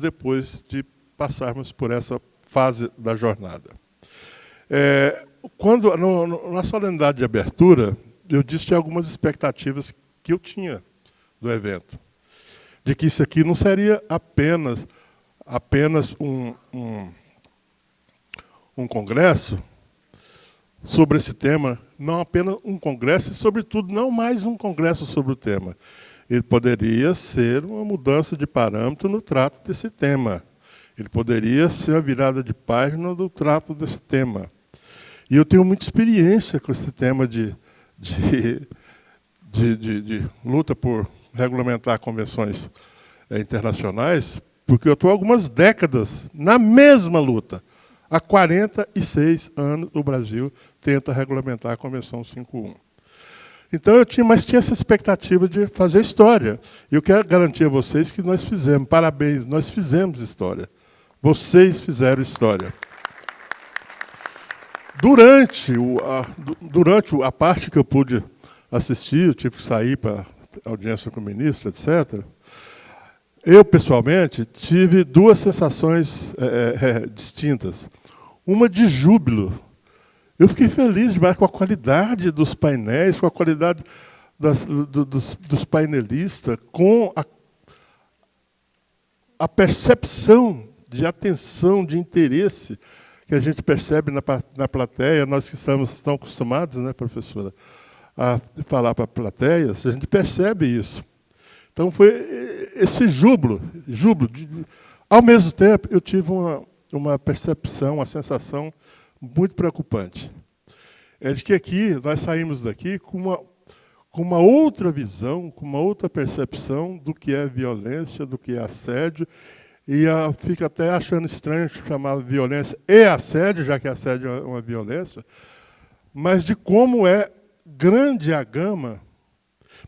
depois de passarmos por essa fase da jornada. Na solenidade de abertura, eu disse que tinha algumas expectativas que eu tinha do evento, de que isso aqui não seria apenas um congresso sobre esse tema, não apenas um congresso e, sobretudo, não mais um congresso sobre o tema. Ele poderia ser uma mudança de parâmetro no trato desse tema. Ele poderia ser a virada de página do trato desse tema. E eu tenho muita experiência com esse tema de luta por regulamentar convenções internacionais, porque eu estou há algumas décadas na mesma luta. Há 46 anos o Brasil tenta regulamentar a Convenção 5.1. Então, tinha essa expectativa de fazer história. E eu quero garantir a vocês que nós fizemos. Parabéns, nós fizemos história. Vocês fizeram história. Durante a parte que eu pude assistir, eu tive que sair para audiência com o ministro, etc., eu, pessoalmente, tive duas sensações distintas. Uma de júbilo. Eu fiquei feliz demais com a qualidade dos painéis, com a qualidade dos painelistas com a percepção de atenção, de interesse que a gente percebe na plateia. Nós que estamos tão acostumados, né, professora, a falar para plateias, a gente percebe isso. Então, foi esse júbilo. Ao mesmo tempo, eu tive uma percepção, uma sensação muito preocupante. É de que aqui, nós saímos daqui com uma outra visão, com uma outra percepção do que é violência, do que é assédio, e fica até achando estranho chamar violência e assédio, já que assédio é uma violência, mas de como é grande a gama.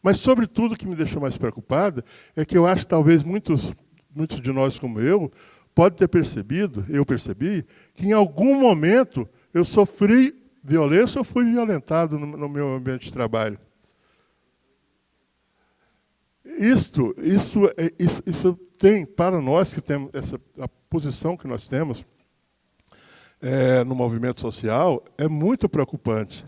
Mas, sobretudo, o que me deixou mais preocupado é que eu acho que talvez muitos de nós, como eu, pode ter percebido, eu percebi, que em algum momento eu sofri violência ou fui violentado no meu ambiente de trabalho. Isso tem, para nós que temos a posição que nós temos no movimento social, é muito preocupante.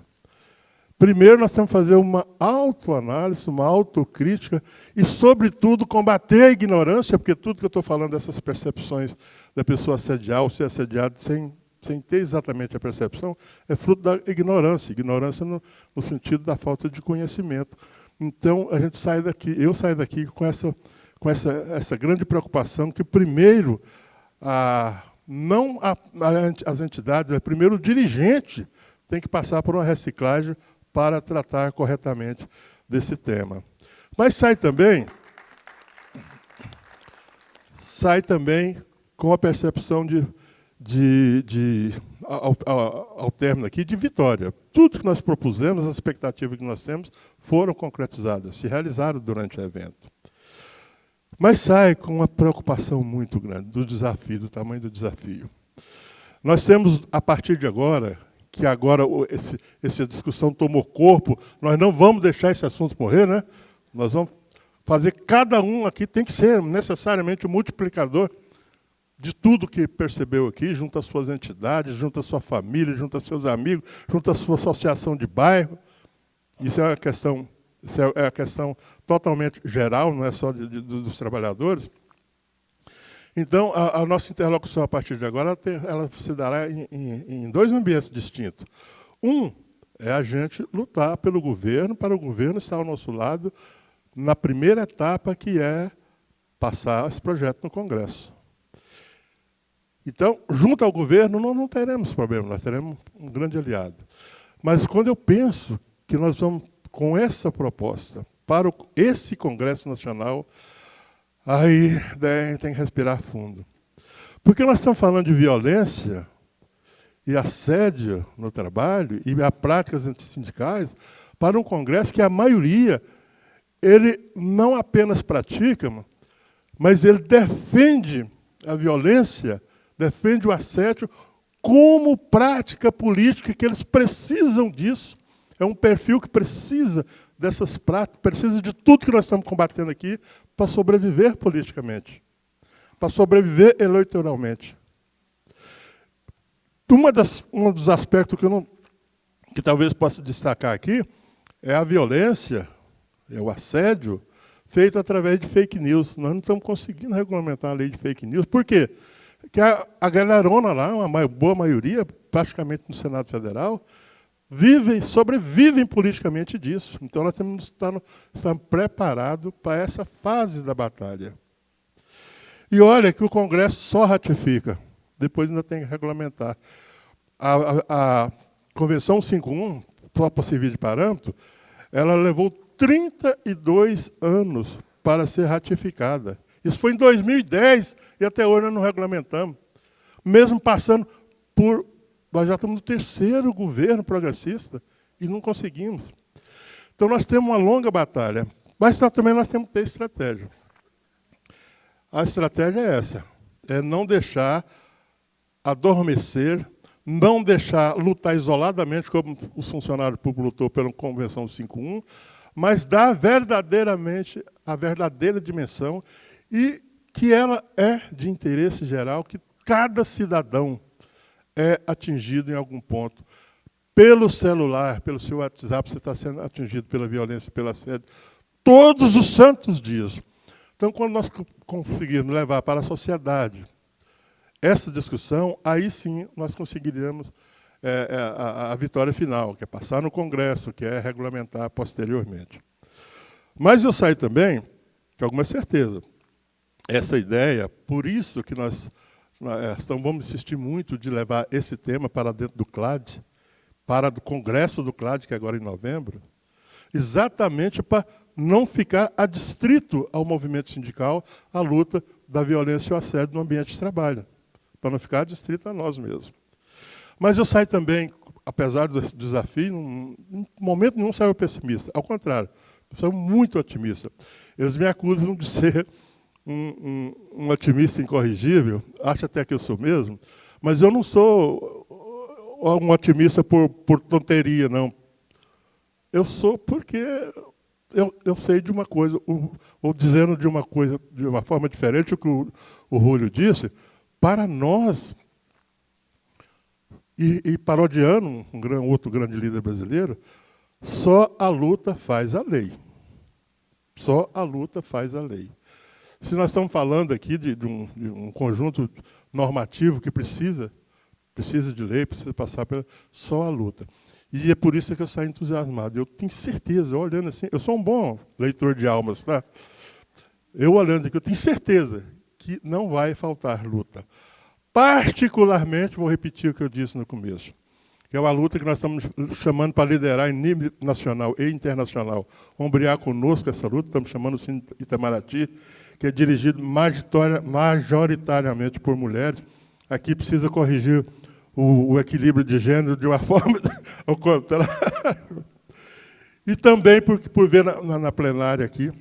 Primeiro, nós temos que fazer uma autoanálise, uma autocrítica e, sobretudo, combater a ignorância, porque tudo que eu estou falando dessas percepções da pessoa assediar ou ser assediada sem ter exatamente a percepção, é fruto da ignorância. Ignorância no sentido da falta de conhecimento. Então, eu saio daqui com essa grande preocupação que, primeiro, não as entidades, mas primeiro o dirigente tem que passar por uma reciclagem para tratar corretamente desse tema. Mas sai também com a percepção ao término aqui, de vitória. Tudo que nós propusemos, as expectativas que nós temos, foram concretizadas, se realizaram durante o evento. Mas sai com uma preocupação muito grande do tamanho do desafio. Nós temos, a partir de agora, que agora essa discussão tomou corpo, nós não vamos deixar esse assunto morrer, né? Nós vamos fazer, cada um aqui tem que ser necessariamente o multiplicador de tudo que percebeu aqui, junto às suas entidades, junto à sua família, junto aos seus amigos, junto à sua associação de bairro. Isso é uma questão totalmente geral, não é só dos trabalhadores. Então, a nossa interlocução, a partir de agora, ela se dará em dois ambientes distintos. Um é a gente lutar pelo governo, para o governo estar ao nosso lado, na primeira etapa, que é passar esse projeto no Congresso. Então, junto ao governo, nós não teremos problema, nós teremos um grande aliado. Mas quando eu penso que nós vamos, com essa proposta, para esse Congresso Nacional, aí tem que respirar fundo. Porque nós estamos falando de violência e assédio no trabalho e a práticas antissindicais para um Congresso que a maioria, ele não apenas pratica, mas ele defende a violência, defende o assédio como prática política, que eles precisam disso. É um perfil que precisa dessas práticas, precisa de tudo que nós estamos combatendo aqui para sobreviver politicamente, para sobreviver eleitoralmente. Um dos aspectos que talvez possa destacar aqui é a violência, é o assédio feito através de fake news. Nós não estamos conseguindo regulamentar a lei de fake news. Por quê? Porque a galerona lá, uma boa maioria, praticamente no Senado Federal, sobrevivem politicamente disso. Então, nós temos que estar preparados para essa fase da batalha. E olha que o Congresso só ratifica, depois ainda tem que regulamentar. A Convenção 51, só para servir de parâmetro, ela levou 32 anos para ser ratificada. Isso foi em 2010 e até hoje nós não regulamentamos. Mesmo passando por... Nós já estamos no terceiro governo progressista e não conseguimos. Então, nós temos uma longa batalha. Mas também nós temos que ter estratégia. A estratégia é essa. É não deixar adormecer, não deixar lutar isoladamente, como o funcionário público lutou pela Convenção 51, mas dar verdadeiramente a verdadeira dimensão e que ela é de interesse geral, que cada cidadão é atingido em algum ponto pelo celular, pelo seu WhatsApp, você está sendo atingido pela violência, pelo assédio, todos os santos dias. Então, quando nós conseguirmos levar para a sociedade essa discussão, aí sim nós conseguiríamos a vitória final, que é passar no Congresso, que é regulamentar posteriormente. Mas eu saio também com alguma certeza. Essa ideia, por isso que nós vamos insistir muito de levar esse tema para dentro do CLAD, para o Congresso do CLAD, que é agora em novembro, exatamente para não ficar adstrito ao movimento sindical a luta da violência e o assédio no ambiente de trabalho, para não ficar adstrito a nós mesmos. Mas eu saio também, apesar do desafio, em momento nenhum saio pessimista. Ao contrário, eu saio muito otimista. Eles me acusam de ser um otimista incorrigível, acho até que eu sou mesmo, mas eu não sou um otimista por tonteria, não. Eu sou porque eu sei de uma coisa, ou dizendo de uma coisa de uma forma diferente o que o Rúlio disse, para nós, e parodiando outro grande líder brasileiro, só a luta faz a lei. Só a luta faz a lei. Se nós estamos falando aqui de um conjunto normativo que precisa de lei, precisa passar pela só a luta. E é por isso que eu saio entusiasmado. Eu tenho certeza, olhando assim, eu sou um bom leitor de almas, tá? Eu olhando aqui, eu tenho certeza que não vai faltar luta. Particularmente, vou repetir o que eu disse no começo, que é uma luta que nós estamos chamando para liderar em nível nacional e internacional. Ombrear conosco essa luta, estamos chamando o Cine Itamaraty, que é dirigido majoritariamente por mulheres. Aqui precisa corrigir o equilíbrio de gênero de uma forma ao contrário. E também por ver na plenária aqui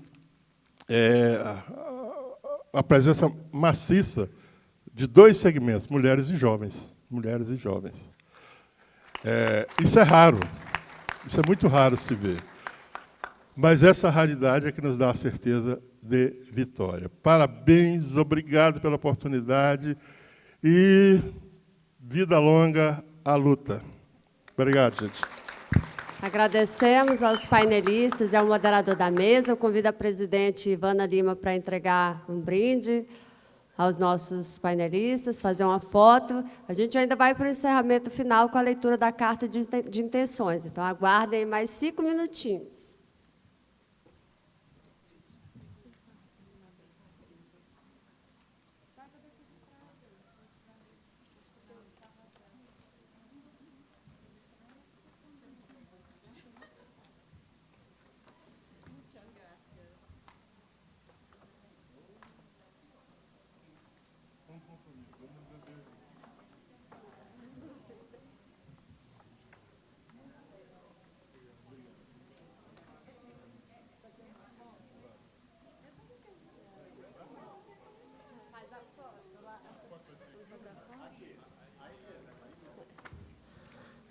a presença maciça de dois segmentos, mulheres e jovens. Mulheres e jovens. Isso é raro. Isso é muito raro se ver. Mas essa raridade é que nos dá a certeza de vitória. Parabéns, obrigado pela oportunidade e vida longa à luta. Obrigado, gente. Agradecemos aos painelistas e ao moderador da mesa. Eu convido a presidente Ivana Lima para entregar um brinde aos nossos painelistas, fazer uma foto. A gente ainda vai para o encerramento final com a leitura da carta de intenções. Então, aguardem mais 5 minutinhos.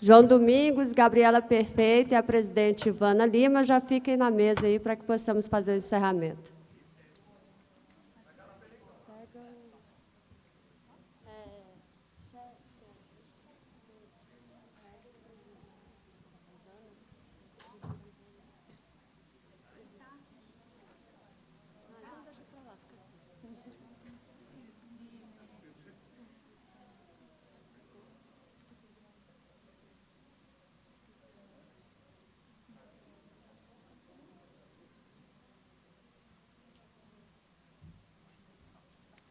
João Domingos, Gabriela Perfeito e a presidente Ivana Lima já fiquem na mesa aí para que possamos fazer o encerramento.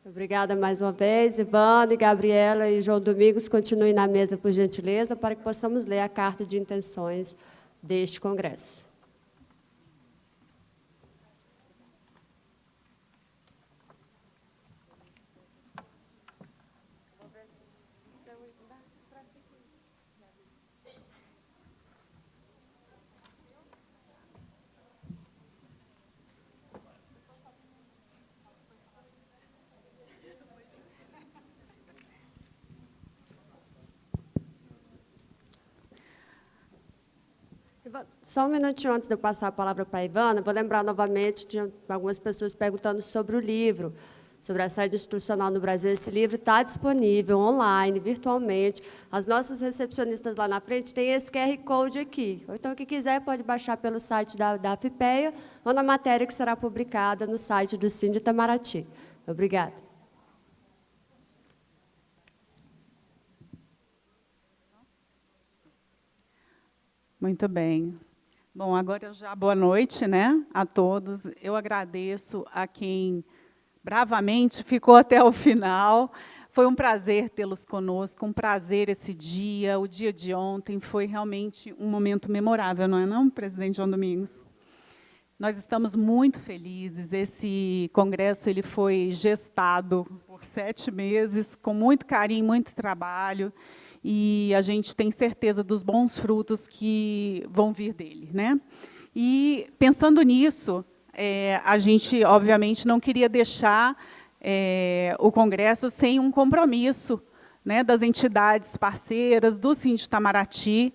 Obrigada mais uma vez, Ivana, Gabriela e João Domingos. Continuem na mesa, por gentileza, para que possamos ler a carta de intenções deste congresso. Só um minutinho antes de eu passar a palavra para a Ivana, vou lembrar novamente de algumas pessoas perguntando sobre o livro. sobre assédio institucional no Brasil. Esse livro está disponível online, virtualmente. As nossas recepcionistas lá na frente têm esse QR Code aqui. Então, quem quiser pode baixar pelo site da AFPEA ou na matéria que será publicada no site do Sind Itamaraty. Obrigada. Muito bem. Bom, agora já boa noite, né, a todos. Eu agradeço a quem bravamente ficou até o final. Foi um prazer tê-los conosco, um prazer esse dia. O dia de ontem foi realmente um momento memorável, não é não, presidente João Domingos? Nós estamos muito felizes. Esse congresso ele foi gestado por 7 meses, com muito carinho, muito trabalho, e a gente tem certeza dos bons frutos que vão vir dele, né? E, pensando nisso, a gente, obviamente, não queria deixar o Congresso sem um compromisso, né, das entidades parceiras, do Sind Itamaraty,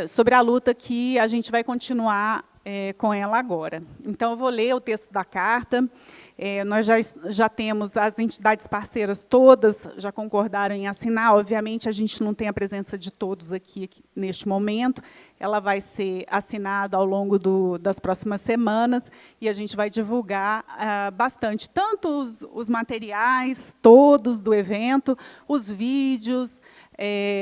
sobre a luta que a gente vai continuar com ela agora. Então, eu vou ler o texto da carta. Nós já temos as entidades parceiras todas, já concordaram em assinar. Obviamente, a gente não tem a presença de todos aqui neste momento. Ela vai ser assinada ao longo das próximas semanas e a gente vai divulgar bastante, tanto os materiais todos do evento, os vídeos.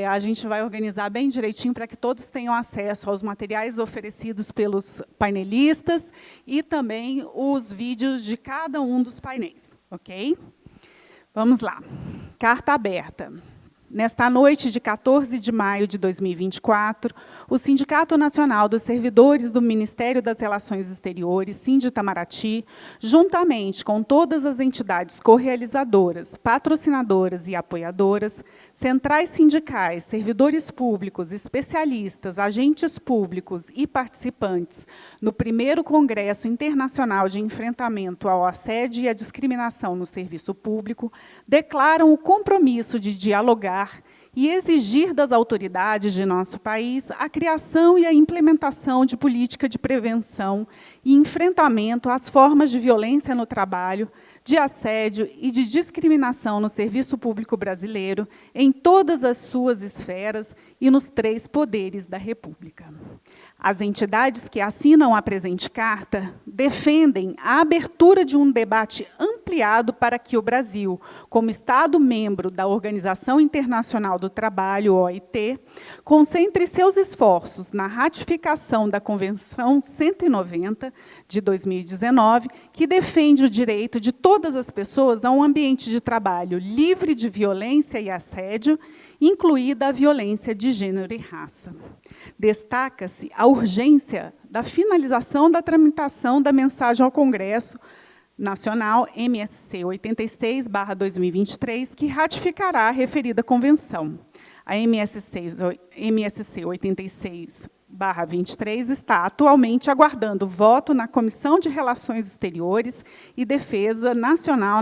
A gente vai organizar bem direitinho para que todos tenham acesso aos materiais oferecidos pelos painelistas e também os vídeos de cada um dos painéis, ok? Vamos lá. Carta aberta. Nesta noite de 14 de maio de 2024, o Sindicato Nacional dos Servidores do Ministério das Relações Exteriores, Sind Itamaraty, juntamente com todas as entidades correalizadoras, patrocinadoras e apoiadoras, centrais sindicais, servidores públicos, especialistas, agentes públicos e participantes no 1º Congresso Internacional de Enfrentamento ao Assédio e à Discriminação no Serviço Público, declaram o compromisso de dialogar e exigir das autoridades de nosso país a criação e a implementação de política de prevenção e enfrentamento às formas de violência no trabalho, de assédio e de discriminação no serviço público brasileiro, em todas as suas esferas e nos 3 poderes da República. As entidades que assinam a presente carta defendem a abertura de um debate ampliado para que o Brasil, como Estado-membro da Organização Internacional do Trabalho, OIT, concentre seus esforços na ratificação da Convenção 190, de 2019, que defende o direito de todas as pessoas a um ambiente de trabalho livre de violência e assédio, incluída a violência de gênero e raça. Destaca-se a urgência da finalização da tramitação da mensagem ao Congresso Nacional MSC 86/2023, que ratificará a referida convenção. A MSC 86/23 está atualmente aguardando voto na Comissão de Relações Exteriores e Defesa Nacional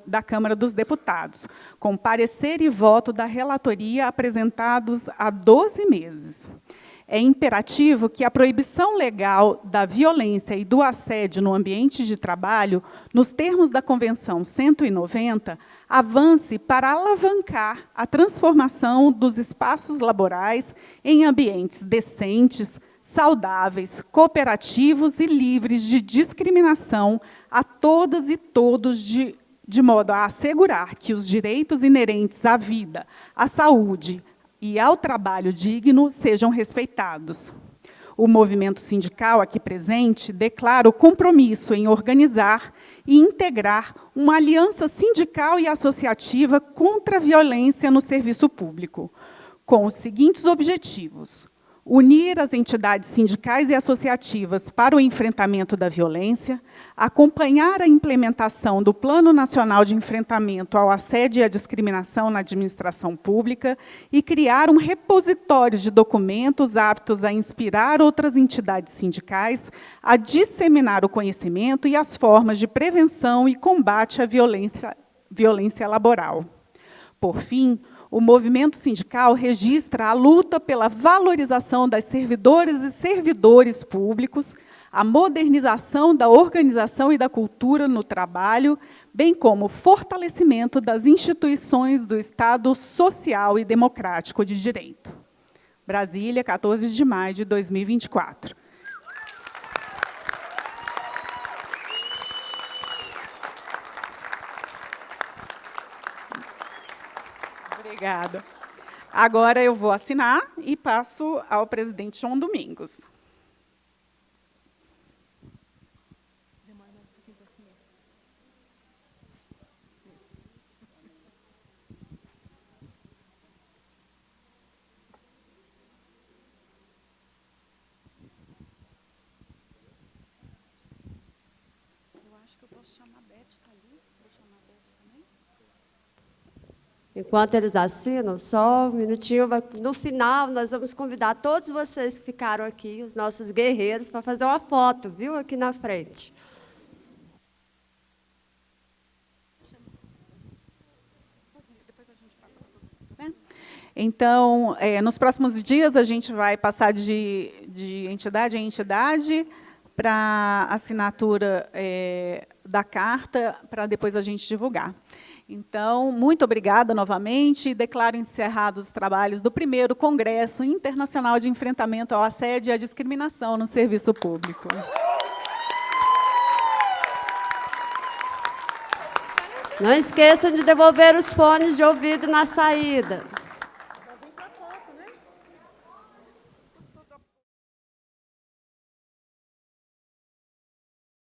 da Câmara dos Deputados, com parecer e voto da relatoria apresentados há 12 meses. É imperativo que a proibição legal da violência e do assédio no ambiente de trabalho, nos termos da Convenção 190, avance para alavancar a transformação dos espaços laborais em ambientes decentes, saudáveis, cooperativos e livres de discriminação a todas e todos, de modo a assegurar que os direitos inerentes à vida, à saúde e ao trabalho digno sejam respeitados. O movimento sindical aqui presente declara o compromisso em organizar e integrar uma aliança sindical e associativa contra a violência no serviço público, com os seguintes objetivos: unir as entidades sindicais e associativas para o enfrentamento da violência, acompanhar a implementação do Plano Nacional de Enfrentamento ao Assédio e à Discriminação na Administração Pública e criar um repositório de documentos aptos a inspirar outras entidades sindicais a disseminar o conhecimento e as formas de prevenção e combate à violência laboral. Por fim, o movimento sindical registra a luta pela valorização das servidoras e servidores públicos, a modernização da organização e da cultura no trabalho, bem como fortalecimento das instituições do Estado social e democrático de direito. Brasília, 14 de maio de 2024. Obrigada. Agora eu vou assinar e passo ao presidente João Domingos. Enquanto eles assinam, só um minutinho, no final nós vamos convidar todos vocês que ficaram aqui, os nossos guerreiros, para fazer uma foto, viu, aqui na frente. Então, nos próximos dias, a gente vai passar de entidade em entidade para assinatura da carta, para depois a gente divulgar. Então, muito obrigada novamente e declaro encerrados os trabalhos do primeiro Congresso Internacional de Enfrentamento ao Assédio e à Discriminação no Serviço Público. Não esqueçam de devolver os fones de ouvido na saída.